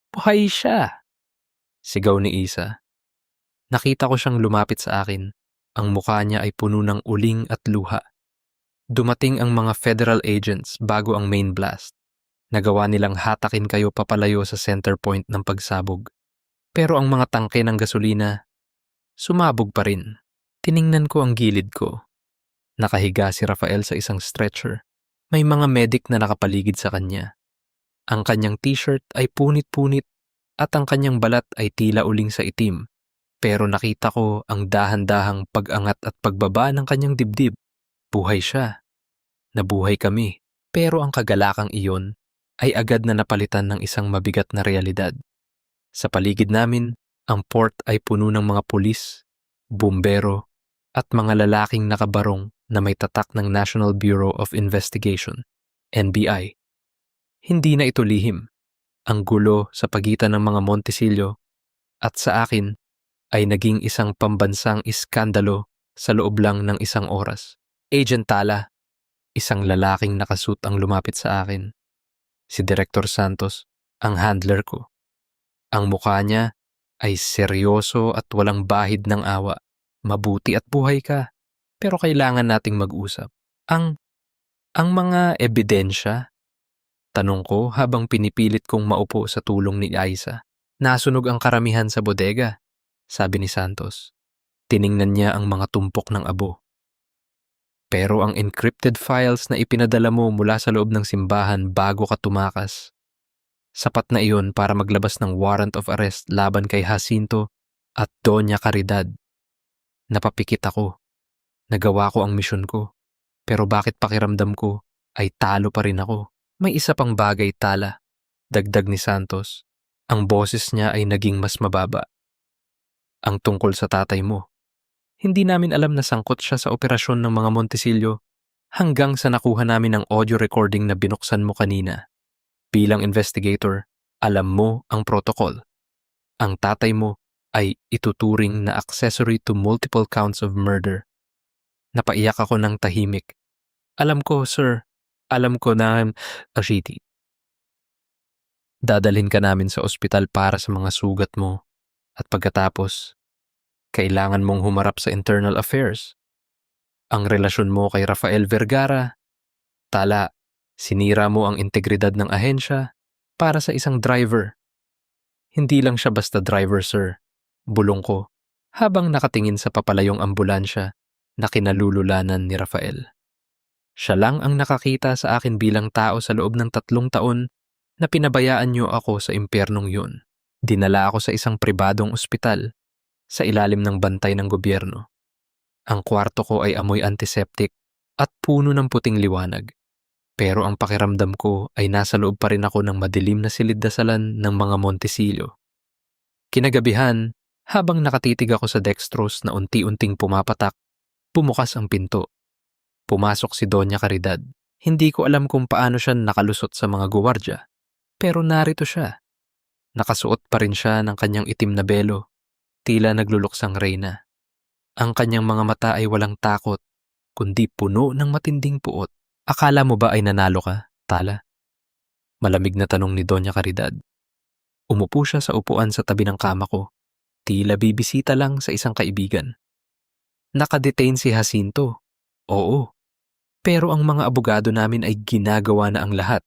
Buhay siya! Sigaw ni Isa. Nakita ko siyang lumapit sa akin. Ang mukha niya ay puno ng uling at luha. Dumating ang mga federal agents bago ang main blast. Nagawa nilang hatakin kayo papalayo sa center point ng pagsabog. Pero ang mga tangke ng gasolina, sumabog pa rin. Tiningnan ko ang gilid ko. Nakahiga si Rafael sa isang stretcher. May mga medic na nakapaligid sa kanya. Ang kanyang t-shirt ay punit-punit at ang kanyang balat ay tila uling sa itim. Pero nakita ko ang dahan-dahang pag-angat at pagbaba ng kanyang dibdib. Buhay siya. Nabuhay kami. Pero ang kagalakang iyon ay agad na napalitan ng isang mabigat na realidad. Sa paligid namin, ang port ay puno ng mga pulis, bumbero, at mga lalaking nakabarong na may tatak ng National Bureau of Investigation, NBI. Hindi na ito lihim. Ang gulo sa pagitan ng mga Monticello at sa akin ay naging isang pambansang iskandalo sa loob lang ng isang oras. Agent Tala, isang lalaking nakasuit ang lumapit sa akin. Si Director Santos, ang handler ko. Ang mukha niya ay seryoso at walang bahid ng awa. Mabuti at buhay ka, pero kailangan nating mag-usap. Ang mga ebidensya? Tanong ko habang pinipilit kong maupo sa tulong ni Aiza. Nasunog ang karamihan sa bodega, sabi ni Santos. Tiningnan niya ang mga tumpok ng abo. Pero ang encrypted files na ipinadala mo mula sa loob ng simbahan bago ka tumakas, sapat na iyon para maglabas ng warrant of arrest laban kay Jacinto at Doña Caridad. Napapikit ako. Nagawa ko ang misyon ko. Pero bakit pakiramdam ko ay talo pa rin ako? May isa pang bagay, Tala. Dagdag ni Santos. Ang boses niya ay naging mas mababa. Ang tungkol sa tatay mo. Hindi namin alam na sangkot siya sa operasyon ng mga Montesillo hanggang sa nakuha namin ang audio recording na binuksan mo kanina. Bilang investigator, alam mo ang protocol. Ang tatay mo ay ituturing na accessory to multiple counts of murder. Napaiyak ako ng tahimik. Alam ko, sir. Alam ko na, Ashiti. Dadalhin ka namin sa ospital para sa mga sugat mo. At pagkatapos, kailangan mong humarap sa internal affairs. Ang relasyon mo kay Rafael Vergara, Tala, sinira mo ang integridad ng ahensya para sa isang driver. Hindi lang siya basta driver, sir. Bulong ko, habang nakatingin sa papalayong ambulansya na kinalululanan ni Rafael. Siya lang ang nakakita sa akin bilang tao sa loob ng 3 taon na pinabayaan niyo ako sa impyernong yun. Dinala ako sa isang pribadong ospital sa ilalim ng bantay ng gobyerno. Ang kwarto ko ay amoy antiseptic at puno ng puting liwanag. Pero ang pakiramdam ko ay nasa loob pa rin ako ng madilim na silid-dasalan ng mga Montesillo. Kinagabihan, habang nakatitig ako sa dextrose na unti-unting pumapatak, bumukas ang pinto. Pumasok si Doña Caridad. Hindi ko alam kung paano siya nakalusot sa mga guwardya. Pero narito siya. Nakasuot pa rin siya ng kanyang itim na belo, tila nagluluksang reyna. Ang kanyang mga mata ay walang takot, kundi puno ng matinding puot. Akala mo ba ay nanalo ka, Tala? Malamig na tanong ni Doña Caridad. Umupo siya sa upuan sa tabi ng kama ko. Tila bibisita lang sa isang kaibigan. Nakadetain si Jacinto. Oo. Pero ang mga abogado namin ay ginagawa na ang lahat.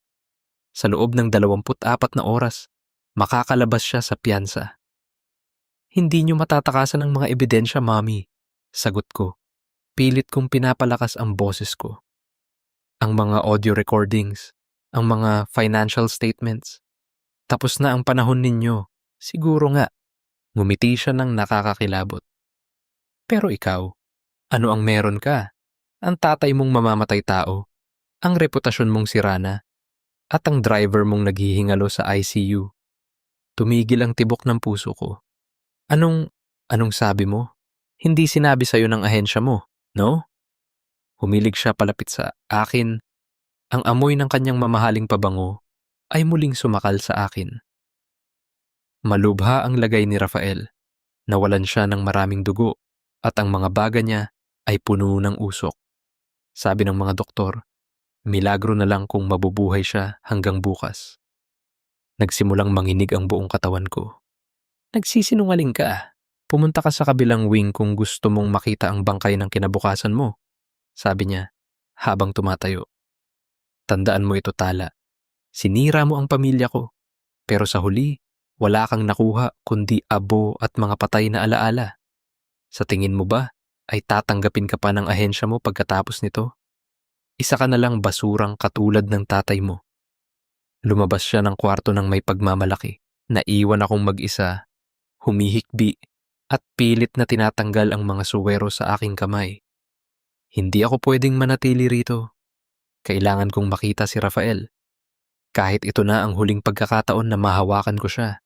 Sa loob ng 24 na oras, makakalabas siya sa piyansa. Hindi niyo matatakasan ang mga ebidensya, Mami. Sagot ko. Pilit kong pinapalakas ang boses ko. Ang mga audio recordings, ang mga financial statements. Tapos na ang panahon ninyo. Siguro nga. Ngumiti siya ng nakakakilabot. Pero ikaw, ano ang meron ka? Ang tatay mong mamamatay tao, ang reputasyon mong sirana, at ang driver mong naghihingalo sa ICU. Tumigil ang tibok ng puso ko. Anong sabi mo? Hindi sinabi sa'yo ng ahensya mo, no? Humilig siya palapit sa akin. Ang amoy ng kanyang mamahaling pabango ay muling sumakal sa akin. Malubha ang lagay ni Rafael. Nawalan siya ng maraming dugo at ang mga baga niya ay puno ng usok. Sabi ng mga doktor, milagro na lang kung mabubuhay siya hanggang bukas. Nagsimulang manginig ang buong katawan ko. Nagsisinungaling ka. Pumunta ka sa kabilang wing kung gusto mong makita ang bangkay ng kinabukasan mo, sabi niya habang tumatayo. Tandaan mo ito, Tala. Sinira mo ang pamilya ko, pero sa huli, wala kang nakuha kundi abo at mga patay na alaala. Sa tingin mo ba ay tatanggapin ka pa ng ahensya mo pagkatapos nito? Isa ka na lang basurang katulad ng tatay mo. Lumabas siya ng kwarto ng may pagmamalaki. Naiwan akong mag-isa, humihikbi at pilit na tinatanggal ang mga suwero sa aking kamay. Hindi ako pwedeng manatili rito. Kailangan kong makita si Rafael. Kahit ito na ang huling pagkakataon na mahawakan ko siya.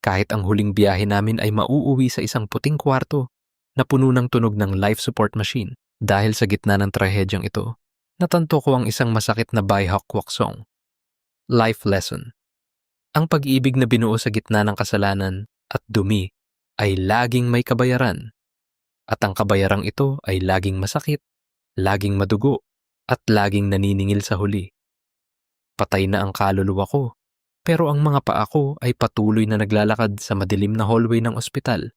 Kahit ang huling biyahe namin ay mauuwi sa isang puting kwarto na puno ng tunog ng life support machine. Dahil sa gitna ng trahedyang ito, natanto ko ang isang masakit na Baihakkwak song. Life lesson. Ang pag-ibig na binuo sa gitna ng kasalanan at dumi ay laging may kabayaran. At ang kabayarang ito ay laging masakit, laging madugo, at laging naniningil sa huli. Patay na ang kaluluwa ko, pero ang mga paa ko ay patuloy na naglalakad sa madilim na hallway ng ospital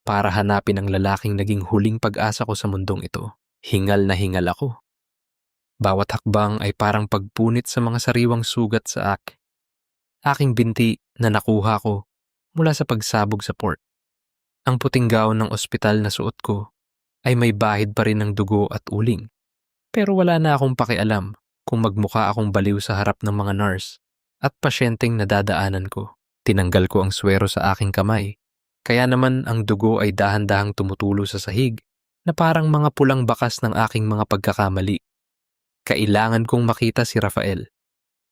para hanapin ang lalaking naging huling pag-asa ko sa mundong ito. Hingal na hingal ako. Bawat hakbang ay parang pagpunit sa mga sariwang sugat sa aking binti na nakuha ko mula sa pagsabog sa port. Ang puting gown ng ospital na suot ko ay may bahid pa rin ng dugo at uling. Pero wala na akong pakialam kung magmukha akong baliw sa harap ng mga nurse at pasyenteng nadadaanan ko. Tinanggal ko ang swero sa aking kamay. Kaya naman ang dugo ay dahan-dahang tumutulo sa sahig na parang mga pulang bakas ng aking mga pagkakamali. Kailangan kong makita si Rafael.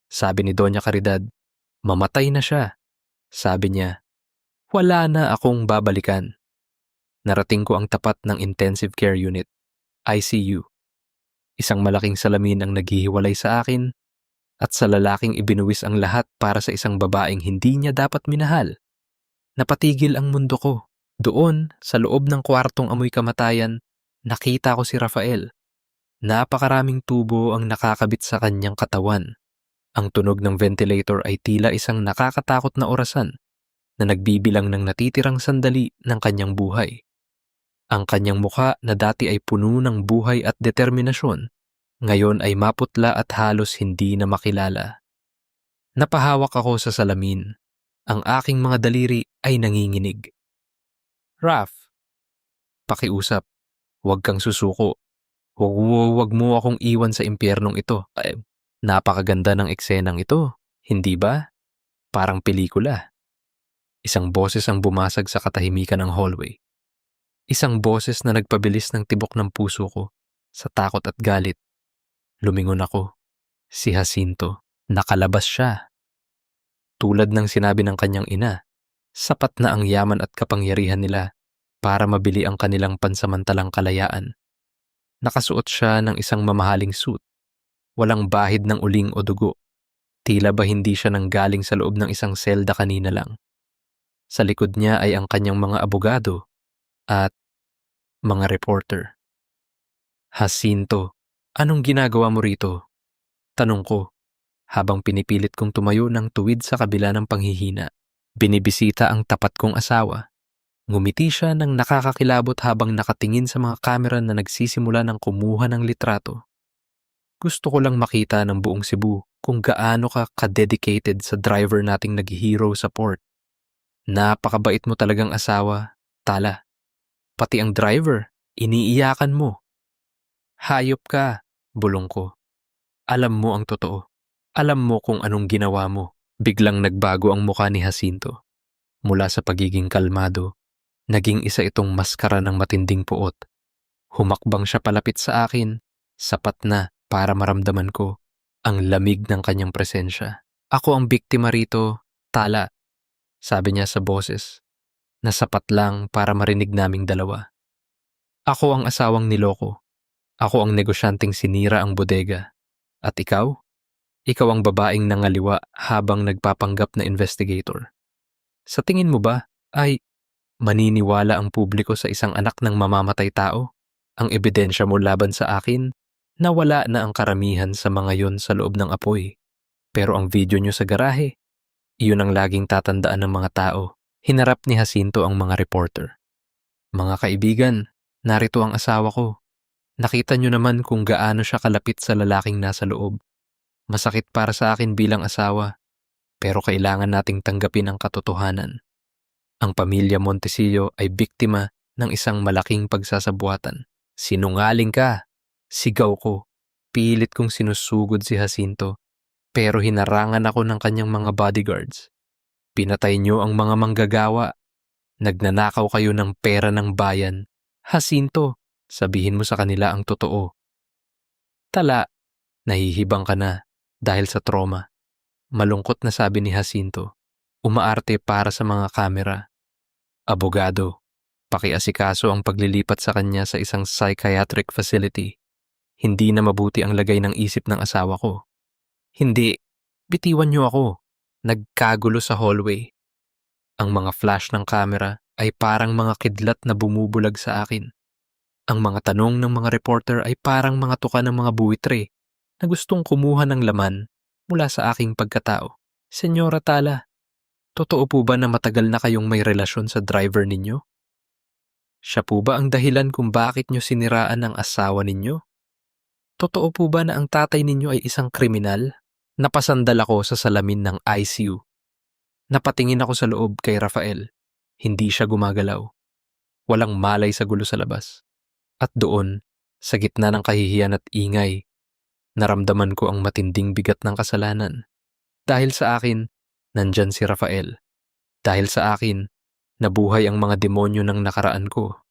Sabi ni Doña Caridad, mamatay na siya. Sabi niya, wala na akong babalikan. Narating ko ang tapat ng intensive care unit, ICU. Isang malaking salamin ang naghihiwalay sa akin at sa lalaking ibinuwis ang lahat para sa isang babaeng hindi niya dapat minahal. Napatigil ang mundo ko. Doon, sa loob ng kwartong amoy kamatayan, nakita ko si Rafael. Napakaraming tubo ang nakakabit sa kanyang katawan. Ang tunog ng ventilator ay tila isang nakakatakot na orasan na nagbibilang ng natitirang sandali ng kanyang buhay. Ang kanyang mukha na dati ay puno ng buhay at determinasyon, ngayon ay maputla at halos hindi na makilala. Napahawak ako sa salamin. Ang aking mga daliri ay nanginginig. Raf, pakiusap, huwag kang susuko. Huwag mo akong iwan sa impyernong ito. Napakaganda ng eksenang ito, hindi ba? Parang pelikula. Isang boses ang bumasag sa katahimikan ng hallway. Isang boses na nagpabilis ng tibok ng puso ko sa takot at galit. Lumingon ako. Si Jacinto. Nakalabas siya. Tulad ng sinabi ng kanyang ina, sapat na ang yaman at kapangyarihan nila para mabili ang kanilang pansamantalang kalayaan. Nakasuot siya ng isang mamahaling suit. Walang bahid ng uling o dugo. Tila ba hindi siya nanggaling sa loob ng isang selda kanina lang. Sa likod niya ay ang kanyang mga abogado at mga reporter. Jacinto, anong ginagawa mo rito? Tanong ko, habang pinipilit kong tumayo ng tuwid sa kabila ng panghihina. Binibisita ang tapat kong asawa. Ngumiti siya ng nakakakilabot habang nakatingin sa mga kamera na nagsisimula ng kumuha ng litrato. Gusto ko lang makita ng buong Cebu kung gaano ka ka-dedicated sa driver nating nag-hero sa port. Napakabait mo talagang asawa, Tala. Pati ang driver, iniiyakan mo. Hayop ka, bulong ko. Alam mo ang totoo. Alam mo kung anong ginawa mo. Biglang nagbago ang mukha ni Jacinto. Mula sa pagiging kalmado, naging isa itong maskara ng matinding puot. Humakbang siya palapit sa akin, sapat na para maramdaman ko ang lamig ng kanyang presensya. Ako ang biktima rito, Tala. Sabi niya sa boses, na sapat lang para marinig naming dalawa. Ako ang asawang niloko. Ako ang negosyanteng sinira ang bodega. At ikaw? Ikaw ang babaeng nangaliwa habang nagpapanggap na investigator. Sa tingin mo ba ay maniniwala ang publiko sa isang anak ng mamamatay tao? Ang ebidensya mo laban sa akin, nawala na ang karamihan sa mga yon sa loob ng apoy. Pero ang video nyo sa garahe, iyon ang laging tatandaan ng mga tao. Hinarap ni Jacinto ang mga reporter. Mga kaibigan, narito ang asawa ko. Nakita nyo naman kung gaano siya kalapit sa lalaking nasa loob. Masakit para sa akin bilang asawa, pero kailangan nating tanggapin ang katotohanan. Ang pamilya Montesillo ay biktima ng isang malaking pagsasabuatan. Sinungaling ka! Sigaw ko. Pilit kong sinusugod si Jacinto, pero hinarangan ako ng kanyang mga bodyguards. Pinatay niyo ang mga manggagawa. Nagnanakaw kayo ng pera ng bayan. Jacinto, sabihin mo sa kanila ang totoo. Tala, nahihibang ka na dahil sa trauma. Malungkot na sabi ni Jacinto. Umaarte para sa mga kamera. Abogado, pakiasikaso ang paglilipat sa kanya sa isang psychiatric facility. Hindi na mabuti ang lagay ng isip ng asawa ko. Hindi, bitiwan niyo ako. Nagkagulo sa hallway. Ang mga flash ng kamera ay parang mga kidlat na bumubulag sa akin. Ang mga tanong ng mga reporter ay parang mga tuka ng mga buwitre na gustong kumuha ng laman mula sa aking pagkatao. Senyora Tala, totoo po ba na matagal na kayong may relasyon sa driver ninyo? Siya po ba ang dahilan kung bakit nyo siniraan ang asawa ninyo? Totoo po ba na ang tatay ninyo ay isang kriminal? Napasandal ako sa salamin ng ICU. Napatingin ako sa loob kay Rafael. Hindi siya gumagalaw. Walang malay sa gulo sa labas. At doon, sa gitna ng kahihiyan at ingay, naramdaman ko ang matinding bigat ng kasalanan. Dahil sa akin, nandyan si Rafael. Dahil sa akin, nabuhay ang mga demonyo ng nakaraan ko.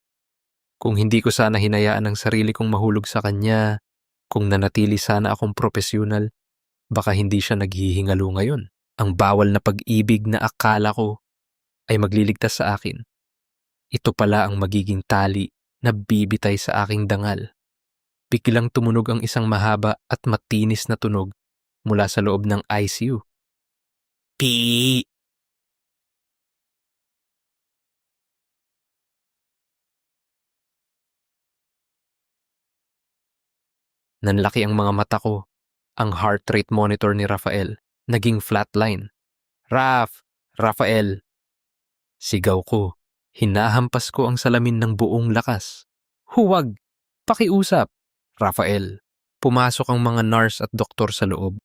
Kung hindi ko sana hinayaan ang sarili kong mahulog sa kanya, kung nanatili sana akong propesyonal, baka hindi siya naghihingalo ngayon. Ang bawal na pag-ibig na akala ko ay magliligtas sa akin. Ito pala ang magiging tali na bibitay sa aking dangal. Biglang tumunog ang isang mahaba at matinis na tunog mula sa loob ng ICU. Pi! Nanlaki ang mga mata ko. Ang heart rate monitor ni Rafael naging flatline. Rafael! Sigaw ko. Hinahampas ko ang salamin ng buong lakas. Huwag! Pakiusap! Rafael. Pumasok ang mga nurse at doktor sa loob.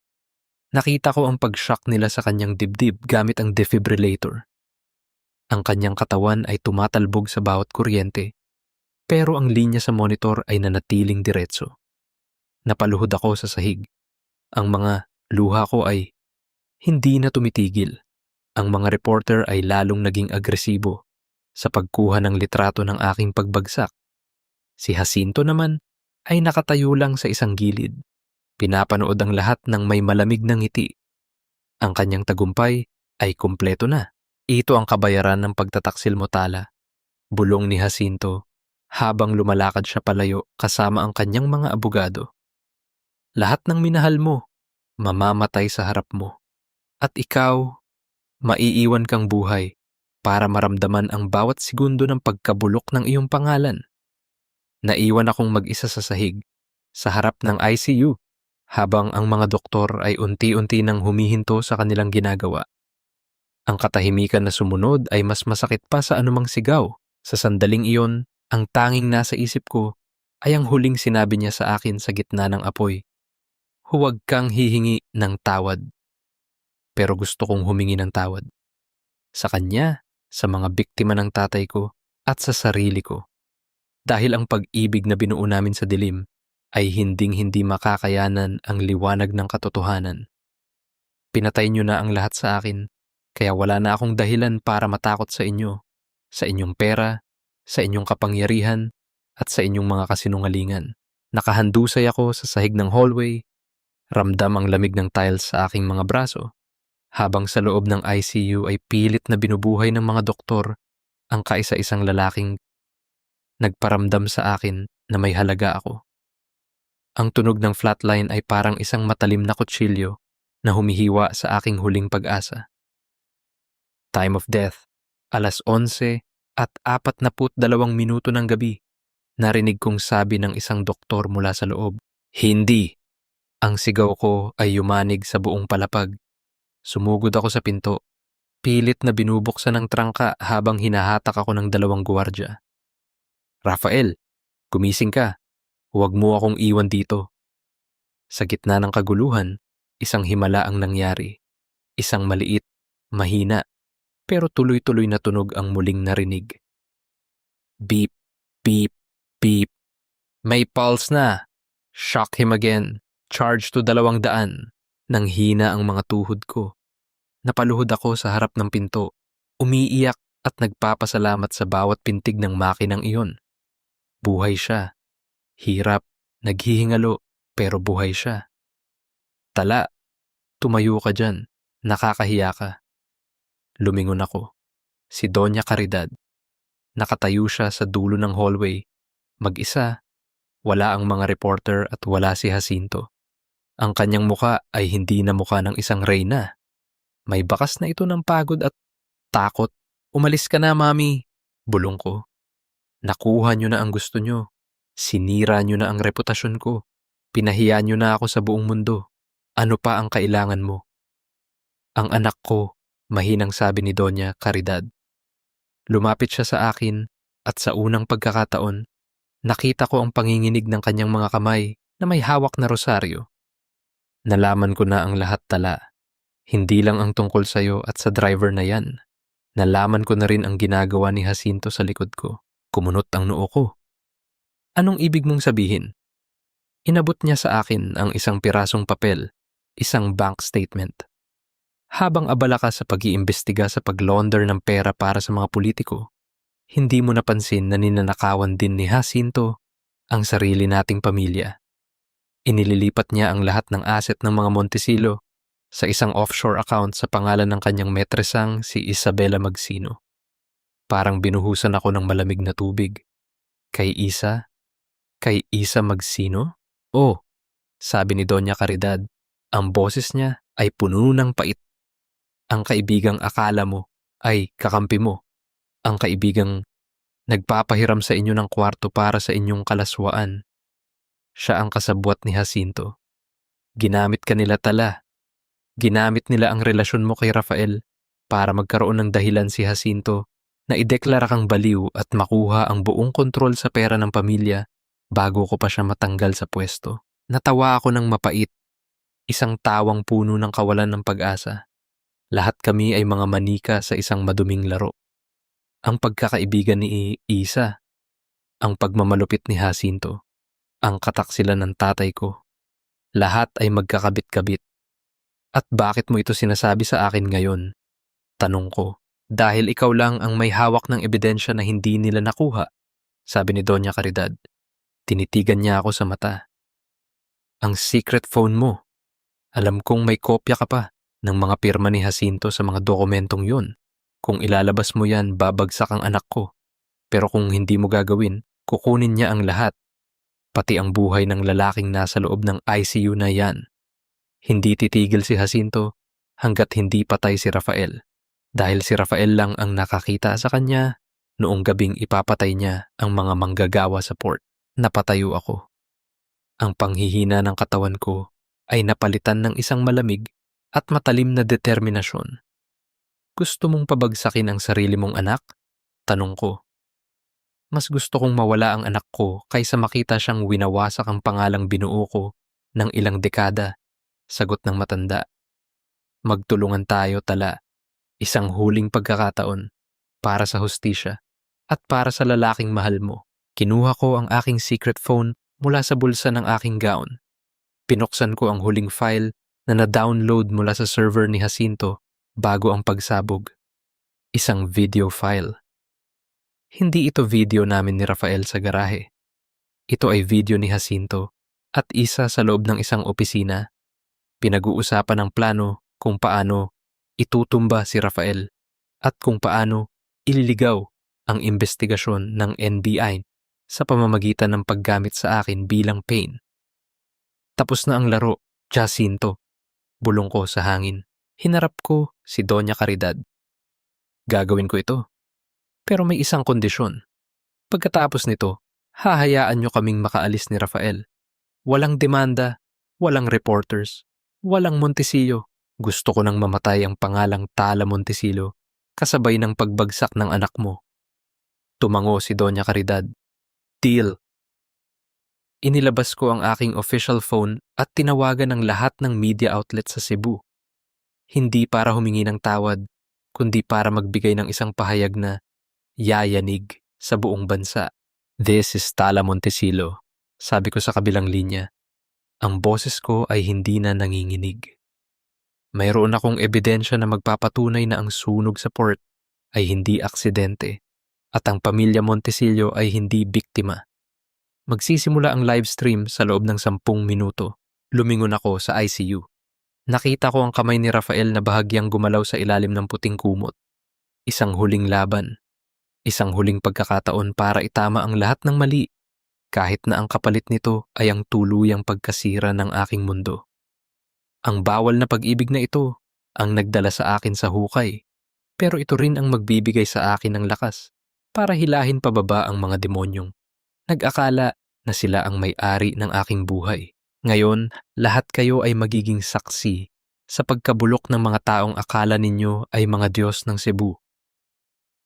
Nakita ko ang pag-shock nila sa kanyang dibdib gamit ang defibrillator. Ang kanyang katawan ay tumatalbog sa bawat kuryente, pero ang linya sa monitor ay nanatiling diretso. Napaluhod ako sa sahig. Ang mga luha ko ay hindi na tumitigil. Ang mga reporter ay lalong naging agresibo sa pagkuha ng litrato ng aking pagbagsak. Si Jacinto naman ay nakatayo lang sa isang gilid. Pinapanood ang lahat ng may malamig na ngiti. Ang kanyang tagumpay ay kumpleto na. Ito ang kabayaran ng pagtataksil mo, Tala. Bulong ni Jacinto habang lumalakad siya palayo kasama ang kanyang mga abogado. Lahat ng minahal mo, mamamatay sa harap mo. At ikaw, maiiwan kang buhay para maramdaman ang bawat segundo ng pagkabulok ng iyong pangalan. Naiwan akong mag-isa sa sahig, sa harap ng ICU, habang ang mga doktor ay unti-unti nang humihinto sa kanilang ginagawa. Ang katahimikan na sumunod ay mas masakit pa sa anumang sigaw. Sa sandaling iyon, ang tanging nasa isip ko ay ang huling sinabi niya sa akin sa gitna ng apoy. Huwag kang hihingi ng tawad. Pero gusto kong humingi ng tawad. Sa kanya, sa mga biktima ng tatay ko, at sa sarili ko. Dahil ang pag-ibig na binuo namin sa dilim ay hinding-hindi makakayanan ang liwanag ng katotohanan. Pinatay niyo na ang lahat sa akin, kaya wala na akong dahilan para matakot sa inyo, sa inyong pera, sa inyong kapangyarihan, at sa inyong mga kasinungalingan. Nakahandusay ako sa sahig ng hallway, ramdam ang lamig ng tiles sa aking mga braso, habang sa loob ng ICU ay pilit na binubuhay ng mga doktor ang kaisa-isang lalaking nagparamdam sa akin na may halaga ako. Ang tunog ng flatline ay parang isang matalim na kutsilyo na humihiwa sa aking huling pag-asa. Time of death, 11:42 ng gabi. Narinig kong sabi ng isang doktor mula sa loob. Hindi! Ang sigaw ko ay yumanig sa buong palapag. Sumugod ako sa pinto. Pilit na binubuksan ng trangka habang hinahatak ako ng 2 guwardya. Rafael, gumising ka. Huwag mo akong iwan dito. Sa gitna ng kaguluhan, isang himala ang nangyari. Isang maliit, mahina, pero tuloy-tuloy na tunog ang muling narinig. Beep, beep, beep. May pulse na. Shock him again. Charge to 200. Nang hina ang mga tuhod ko. Napaluhod ako sa harap ng pinto, umiiyak at nagpapasalamat sa bawat pintig ng makinang iyon. Buhay siya. Hirap, naghihingalo, pero buhay siya. Tala, tumayo ka dyan. Nakakahiya ka. Lumingon ako. Si Doña Caridad. Nakatayo siya sa dulo ng hallway. Mag-isa, wala ang mga reporter at wala si Jacinto. Ang kanyang muka ay hindi na muka ng isang reyna. May bakas na ito ng pagod at takot. Umalis ka na, Mami. Bulong ko. Nakuha nyo na ang gusto nyo. Sinira nyo na ang reputasyon ko. Pinahiya nyo na ako sa buong mundo. Ano pa ang kailangan mo? Ang anak ko, mahinang sabi ni Doña Caridad. Lumapit siya sa akin at sa unang pagkakataon, nakita ko ang panginginig ng kanyang mga kamay na may hawak na rosaryo. Nalaman ko na ang lahat tala. Hindi lang ang tungkol sa'yo at sa driver na yan. Nalaman ko na rin ang ginagawa ni Jacinto sa likod ko. Kumunot ang noo ko. Anong ibig mong sabihin? Inabot niya sa akin ang isang pirasong papel, isang bank statement. Habang abala ka sa pag-iimbestiga sa paglaunder ng pera para sa mga politiko, hindi mo napansin na ninanakawan din ni Jacinto ang sarili nating pamilya. Inililipat niya ang lahat ng asset ng mga Montecillo sa isang offshore account sa pangalan ng kanyang metresang si Isabela Magsino. Parang binuhusan ako ng malamig na tubig. Kay Isa? Kay Isa Magsino? Oh, sabi ni Doña Caridad, ang boses niya ay puno ng pait. Ang kaibigang akala mo ay kakampi mo. Ang kaibigang nagpapahiram sa inyo ng kwarto para sa inyong kalaswaan. Siya ang kasabwat ni Jacinto. Ginamit ka nila tala. Ginamit nila ang relasyon mo kay Rafael para magkaroon ng dahilan si Jacinto na ideklara kang baliw at makuha ang buong kontrol sa pera ng pamilya bago ko pa siya matanggal sa pwesto. Natawa ako ng mapait. Isang tawang puno ng kawalan ng pag-asa. Lahat kami ay mga manika sa isang maduming laro. Ang pagkakaibigan ni Isa, ang pagmamalupit ni Jacinto, ang kataksilan ng tatay ko. Lahat ay magkakabit-kabit. At bakit mo ito sinasabi sa akin ngayon? Tanong ko. Dahil ikaw lang ang may hawak ng ebidensya na hindi nila nakuha, sabi ni Doña Caridad. Tinitigan niya ako sa mata. Ang secret phone mo. Alam kong may kopya ka pa ng mga pirma ni Jacinto sa mga dokumentong yun. Kung ilalabas mo yan, babagsak ang anak ko. Pero kung hindi mo gagawin, kukunin niya ang lahat. Pati ang buhay ng lalaking nasa loob ng ICU na yan. Hindi titigil si Jacinto hanggat hindi patay si Rafael. Dahil si Rafael lang ang nakakita sa kanya, noong gabing ipapatay niya ang mga manggagawa sa port. Napatayo ako. Ang panghihina ng katawan ko ay napalitan ng isang malamig at matalim na determinasyon. Gusto mong pabagsakin ang sarili mong anak? Tanong ko. Mas gusto kong mawala ang anak ko kaysa makita siyang winawasak ang pangalang binuo ko ng ilang dekada, sagot ng matanda. Magtulungan tayo tala. Isang huling pagkakataon para sa hustisya at para sa lalaking mahal mo. Kinuha ko ang aking secret phone mula sa bulsa ng aking gown. Pinuksan ko ang huling file na na-download mula sa server ni Jacinto bago ang pagsabog. Isang video file. Hindi ito video namin ni Rafael sa garahe. Ito ay video ni Jacinto at Isa sa loob ng isang opisina. Pinag-uusapan ng plano kung paano itutumba si Rafael at kung paano ililigaw ang investigasyon ng NBI sa pamamagitan ng paggamit sa akin bilang pain. Tapos na ang laro, Jacinto. Bulong ko sa hangin. Hinarap ko si Doña Caridad. Gagawin ko ito. Pero may isang kondisyon. Pagkatapos nito, hahayaan nyo kaming makaalis ni Rafael. Walang demanda, walang reporters, walang Montecillo. Gusto ko nang mamatay ang pangalang Tala Montecillo kasabay ng pagbagsak ng anak mo. Tumango si Doña Caridad. Deal. Inilabas ko ang aking official phone at tinawagan ang lahat ng media outlet sa Cebu. Hindi para humingi ng tawad, kundi para magbigay ng isang pahayag na yayanig sa buong bansa. This is Tala Montecillo, sabi ko sa kabilang linya. Ang boses ko ay hindi na nanginginig. Mayroon akong ebidensya na magpapatunay na ang sunog sa port ay hindi aksidente at ang pamilya Montecillo ay hindi biktima. Magsisimula ang live stream sa loob ng 10 minuto. Lumingon ako sa ICU. Nakita ko ang kamay ni Rafael na bahagyang gumalaw sa ilalim ng puting kumot. Isang huling laban. Isang huling pagkakataon para itama ang lahat ng mali, kahit na ang kapalit nito ay ang tuluyang pagkasira ng aking mundo. Ang bawal na pag-ibig na ito ang nagdala sa akin sa hukay, pero ito rin ang magbibigay sa akin ng lakas. para hilahin pababa ang mga demonyong nag-akala na sila ang may-ari ng aking buhay. Ngayon, lahat kayo ay magiging saksi sa pagkabulok ng mga taong akala ninyo ay mga Diyos ng Cebu.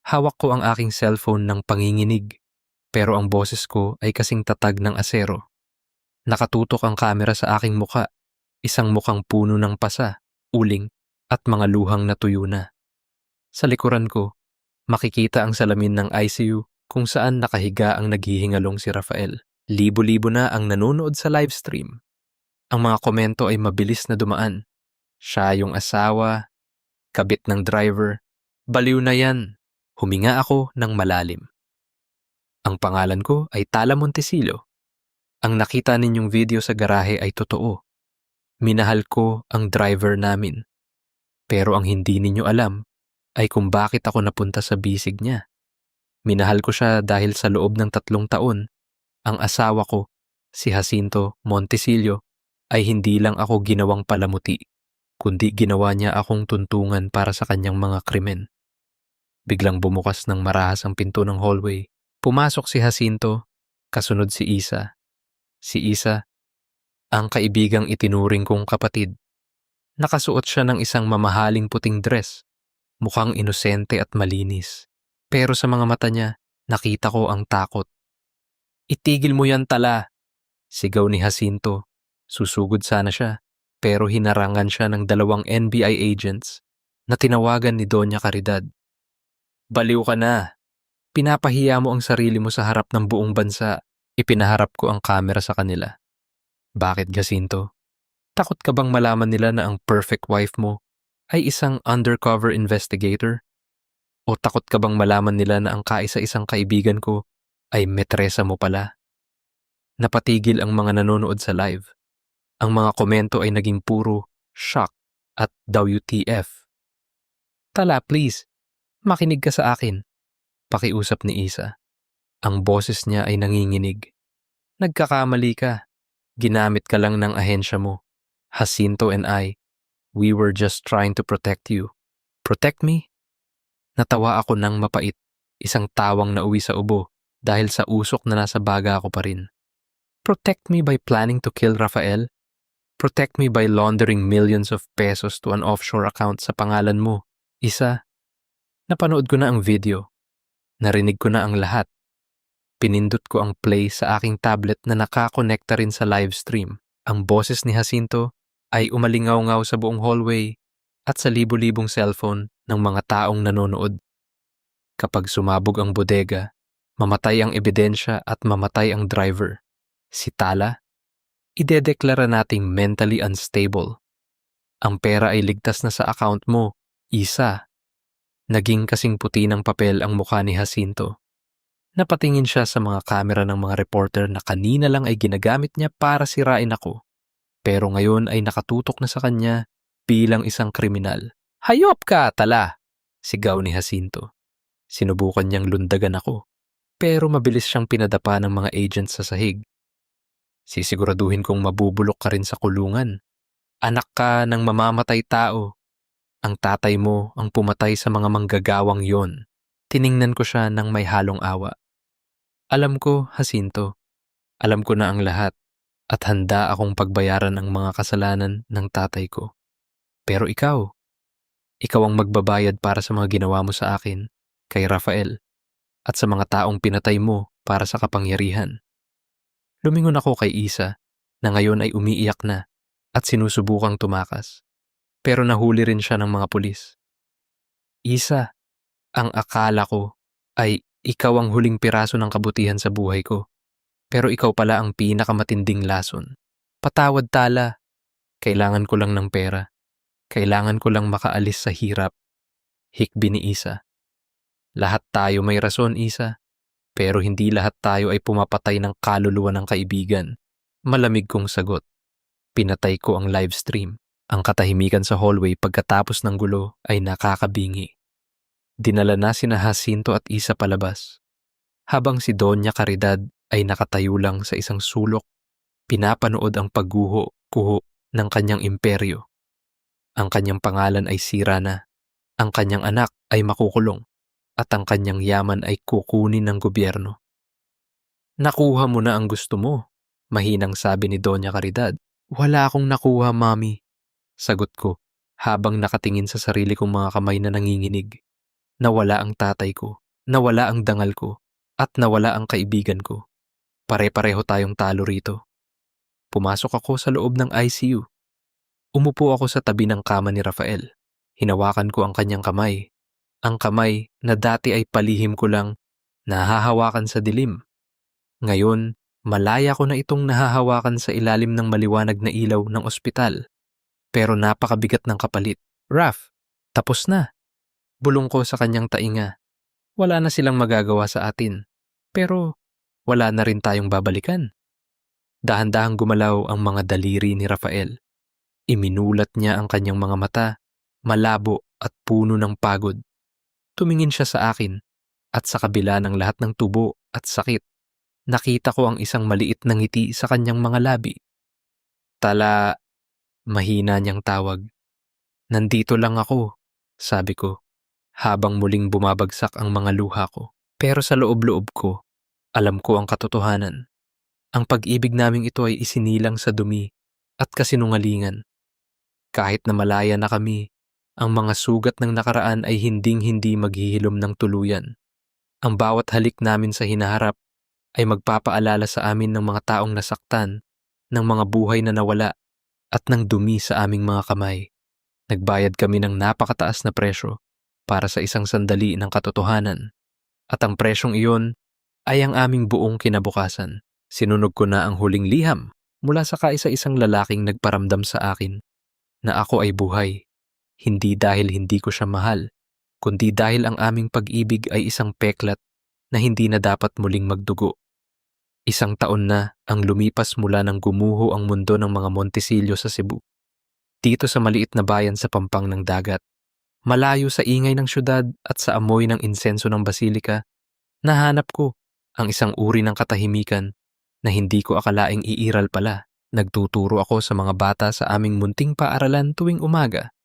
Hawak ko ang aking cellphone ng panginginig, pero ang boses ko ay kasing tatag ng asero. Nakatutok ang kamera sa aking muka, isang mukhang puno ng pasa, uling, at mga luhang natuyo na. Sa likuran ko, makikita ang salamin ng ICU kung saan nakahiga ang naghihingalong si Rafael. Libo-libo na ang nanonood sa livestream. Ang mga komento ay mabilis na dumaan. Siya yung asawa, kabit ng driver. Baliw na yan. Huminga ako ng malalim. Ang pangalan ko ay Tala Montecillo. Ang nakita ninyong video sa garahe ay totoo. Minahal ko ang driver namin. Pero ang hindi ninyo alam ay kung bakit ako napunta sa bisig niya. Minahal ko siya dahil sa loob ng 3 taon, ang asawa ko, si Jacinto Montecillo, ay hindi lang ako ginawang palamuti, kundi ginawa niya akong tuntungan para sa kanyang mga krimen. Biglang bumukas ng marahas ang pinto ng hallway. Pumasok si Jacinto, kasunod si Isa. Si Isa, ang kaibigang itinuring kong kapatid. Nakasuot siya ng isang mamahaling puting dress, mukhang inosente at malinis. Pero sa mga mata niya, nakita ko ang takot. "Itigil mo yan, Tala!" Sigaw ni Jacinto. Susugod sana siya, pero hinarangan siya ng 2 NBI agents na tinawagan ni Doña Caridad. "Baliw ka na! Pinapahiya mo ang sarili mo sa harap ng buong bansa." Ipinaharap ko ang kamera sa kanila. "Bakit, Jacinto? Takot ka bang malaman nila na ang perfect wife mo ay isang undercover investigator? O takot ka bang malaman nila na ang kaisa-isang kaibigan ko ay metresa mo pala?" Napatigil ang mga nanonood sa live. Ang mga komento ay naging puro shock at WTF. "Tala, please, makinig ka sa akin," pakiusap ni Isa. Ang boses niya ay nanginginig. "Nagkakamali ka. Ginamit ka lang ng ahensya mo. Jacinto and I, we were just trying to protect you." "Protect me?" Natawa ako ng mapait, isang tawang nauwi sa ubo dahil sa usok na nasa baga ako pa rin. "Protect me by planning to kill Rafael? Protect me by laundering millions of pesos to an offshore account sa pangalan mo, Isa?" Napanood ko na ang video. Narinig ko na ang lahat. Pinindot ko ang play sa aking tablet na nakakonekta rin sa live stream. Ang boses ni Jacinto ay umalingaw-ngaw sa buong hallway at sa libo-libong cellphone ng mga taong nanonood. Kapag sumabog ang bodega, mamatay ang ebidensya at mamatay ang driver. Si Tala, idedeklara nating mentally unstable. Ang pera ay ligtas na sa account mo, Isa. Naging kasing puti ng papel ang mukha ni Jacinto. Napatingin siya sa mga kamera ng mga reporter na kanina lang ay ginagamit niya para sirain ako. Pero ngayon ay nakatutok na sa kanya bilang isang kriminal. "Hayop ka, Tala!" sigaw ni Jacinto. Sinubukan niyang lundagan ako, pero mabilis siyang pinadapa ng mga agents sa sahig. "Sisiguraduhin kong mabubulok ka rin sa kulungan. Anak ka ng mamamatay tao. Ang tatay mo ang pumatay sa mga manggagawang yon." Tiningnan ko siya ng may halong awa. "Alam ko, Jacinto. Alam ko na ang lahat at handa akong pagbayaran ang mga kasalanan ng tatay ko. Pero ikaw ang magbabayad para sa mga ginawa mo sa akin, kay Rafael, at sa mga taong pinatay mo para sa kapangyarihan." Lumingon ako kay Isa na ngayon ay umiiyak na at sinusubukang tumakas. Pero nahuli rin siya ng mga pulis. "Isa, ang akala ko ay ikaw ang huling piraso ng kabutihan sa buhay ko. Pero ikaw pala ang pinakamatinding lason. Patawad, Tala. Kailangan ko lang ng pera. Kailangan ko lang makaalis sa hirap." Hikbi ni Isa. "Lahat tayo may rason, Isa. Pero hindi lahat tayo ay pumapatay ng kaluluwa ng kaibigan." Malamig kong sagot. Pinatay ko ang live stream. Ang katahimikan sa hallway pagkatapos ng gulo ay nakakabingi. Dinala na sina Jacinto at Isa palabas. Habang si Doña Caridad ay nakatayo lang sa isang sulok, pinapanood ang pagguho-kuho ng kanyang imperyo. Ang kanyang pangalan ay sira na. Ang kanyang anak ay makukulong. at ang kanyang yaman ay kukunin ng gobyerno. Nakuha mo na ang gusto mo, mahinang sabi ni Doña Caridad. Wala akong nakuha, Mami, sagot ko habang nakatingin sa sarili kong mga kamay na nanginginig. Nawala ang tatay ko, nawala ang dangal ko, at nawala ang kaibigan ko. Pare-pareho tayong talo rito. Pumasok ako sa loob ng ICU. Umupo ako sa tabi ng kama ni Rafael. Hinawakan ko ang kanyang kamay. Ang kamay na dati ay palihim ko lang nahahawakan sa dilim. Ngayon, malaya ko na itong nahahawakan sa ilalim ng maliwanag na ilaw ng ospital. Pero napakabigat ng kapalit. Raf, tapos na. Bulong ko sa kanyang tainga. Wala na silang magagawa sa atin. Pero wala na rin tayong babalikan. Dahan-dahang gumalaw ang mga daliri ni Rafael. Iminulat niya ang kanyang mga mata, malabo at puno ng pagod. Tumingin siya sa akin at sa kabila ng lahat ng tubo at sakit, nakita ko ang isang maliit na ngiti sa kanyang mga labi. Tala, mahina niyang tawag. Nandito lang ako, sabi ko, habang muling bumabagsak ang mga luha ko. Pero sa loob-loob ko, alam ko ang katotohanan. Ang pag-ibig naming ito ay isinilang sa dumi at kasinungalingan. Kahit na malaya na kami, ang mga sugat ng nakaraan ay hinding-hindi maghihilom ng tuluyan. Ang bawat halik namin sa hinaharap ay magpapaalala sa amin ng mga taong nasaktan, ng mga buhay na nawala, at ng dumi sa aming mga kamay. Nagbayad kami ng napakataas na presyo para sa isang sandali ng katotohanan. At ang presyong iyon ay ang aming buong kinabukasan. Sinunog ko na ang huling liham mula sa kaisa-isang lalaking nagparamdam sa akin na ako ay buhay. Hindi dahil hindi ko siya mahal, kundi dahil ang aming pag-ibig ay isang peklat na hindi na dapat muling magdugo. Isang taon na ang lumipas mula nang gumuho ang mundo ng mga Montesillo sa Cebu. Dito sa maliit na bayan sa pampang ng dagat, malayo sa ingay ng syudad at sa amoy ng insenso ng basilika, nahanap ko ang isang uri ng katahimikan na hindi ko akalaing iiral pala. Nagtuturo ako sa mga bata sa aming munting paaralan tuwing umaga.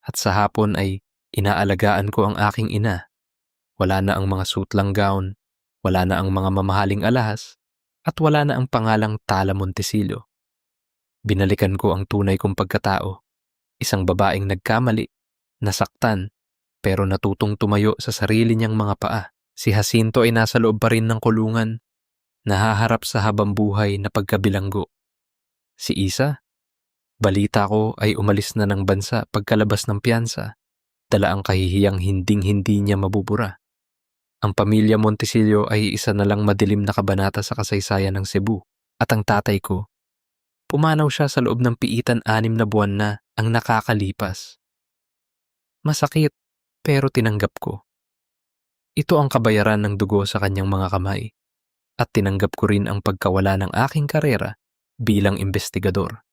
At sa hapon ay inaalagaan ko ang aking ina. Wala na ang mga sutlang gown, wala na ang mga mamahaling alahas, at wala na ang pangalang Tala Montesillo. Binalikan ko ang tunay kong pagkatao. Isang babaeng nagkamali, nasaktan, pero natutong tumayo sa sarili niyang mga paa. Si Jacinto ay nasa loob pa rin ng kulungan, nahaharap sa habambuhay na pagkabilanggo. Si Isa, balita ko ay umalis na ng bansa pagkalabas ng piyansa, dala ang kahihiyang hinding-hindi niya mabubura. Ang pamilya Montesillo ay isa na lang madilim na kabanata sa kasaysayan ng Cebu, at ang tatay ko, pumanaw siya sa loob ng piitan 6 na buwan na ang nakakalipas. Masakit, pero tinanggap ko. Ito ang kabayaran ng dugo sa kanyang mga kamay, at tinanggap ko rin ang pagkawala ng aking karera bilang investigador.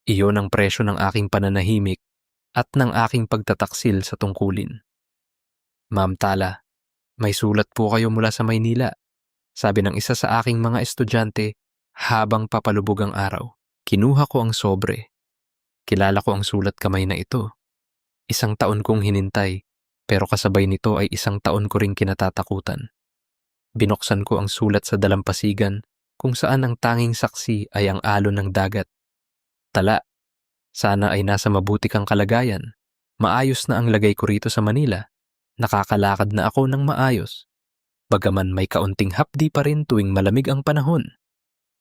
Iyon ang presyo ng aking pananahimik at ng aking pagtataksil sa tungkulin. Ma'am Tala, may sulat po kayo mula sa Maynila, sabi ng isa sa aking mga estudyante habang papalubog ang araw. Kinuha ko ang sobre. Kilala ko ang sulat kamay na ito. 1 taon kong hinintay, pero kasabay nito ay 1 taon ko ring kinatatakutan. Binuksan ko ang sulat sa dalampasigan kung saan ang tanging saksi ay ang alon ng dagat. Tala, sana ay nasa mabuti kang kalagayan. Maayos na ang lagay ko rito sa Manila. Nakakalakad na ako ng maayos. Bagaman may kaunting hapdi pa rin tuwing malamig ang panahon.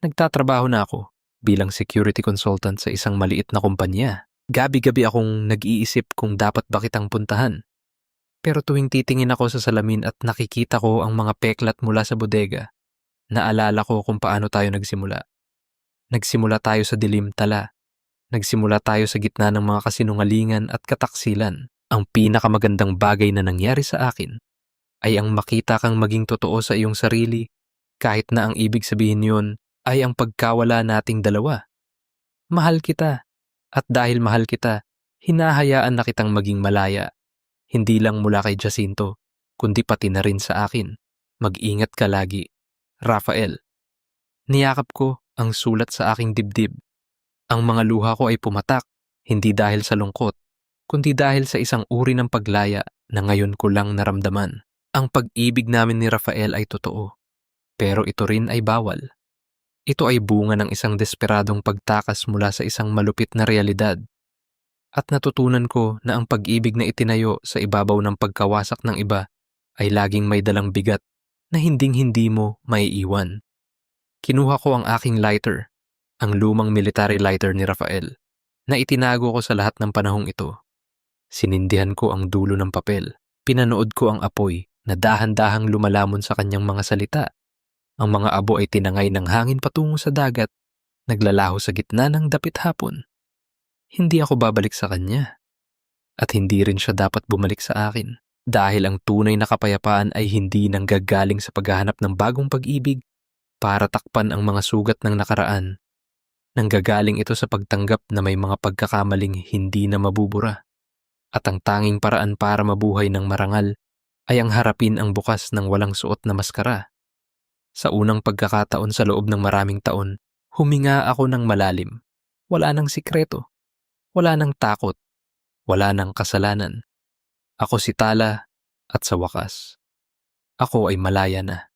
Nagtatrabaho na ako bilang security consultant sa isang maliit na kumpanya. Gabi-gabi akong nag-iisip kung dapat ba kitang puntahan. Pero tuwing titingin ako sa salamin at nakikita ko ang mga peklat mula sa bodega, naalala ko kung paano tayo nagsimula. Nagsimula tayo sa dilim, Tala. Nagsimula tayo sa gitna ng mga kasinungalingan at kataksilan. Ang pinakamagandang bagay na nangyari sa akin ay ang makita kang maging totoo sa iyong sarili, kahit na ang ibig sabihin yun ay ang pagkawala nating dalawa. Mahal kita, at dahil mahal kita, hinahayaan na kitang maging malaya. Hindi lang mula kay Jacinto, kundi pati na rin sa akin. Mag-ingat ka lagi. Rafael. Niyakap ko ang sulat sa aking dibdib. Ang mga luha ko ay pumatak, hindi dahil sa lungkot, kundi dahil sa isang uri ng paglaya na ngayon ko lang naramdaman. Ang pag-ibig namin ni Rafael ay totoo, pero ito rin ay bawal. Ito ay bunga ng isang desperadong pagtakas mula sa isang malupit na realidad. At natutunan ko na ang pag-ibig na itinayo sa ibabaw ng pagkawasak ng iba ay laging may dalang bigat na hinding-hindi mo maiiwan. Kinuha ko ang aking lighter, ang lumang military lighter ni Rafael, na itinago ko sa lahat ng panahong ito. Sinindihan ko ang dulo ng papel. Pinanood ko ang apoy na dahan-dahang lumalamon sa kanyang mga salita. Ang mga abo ay tinangay ng hangin patungo sa dagat, naglalaho sa gitna ng dapit hapon. Hindi ako babalik sa kanya. At hindi rin siya dapat bumalik sa akin. Dahil ang tunay na kapayapaan ay hindi nanggagaling sa paghahanap ng bagong pag-ibig para takpan ang mga sugat ng nakaraan. Nanggagaling ito sa pagtanggap na may mga pagkakamaling hindi na mabubura. At ang tanging paraan para mabuhay ng marangal ay ang harapin ang bukas ng walang suot na maskara. Sa unang pagkakataon sa loob ng maraming taon, huminga ako ng malalim. Wala nang sikreto. Wala nang takot. Wala nang kasalanan. Ako si Tala at sa wakas, ako ay malaya na.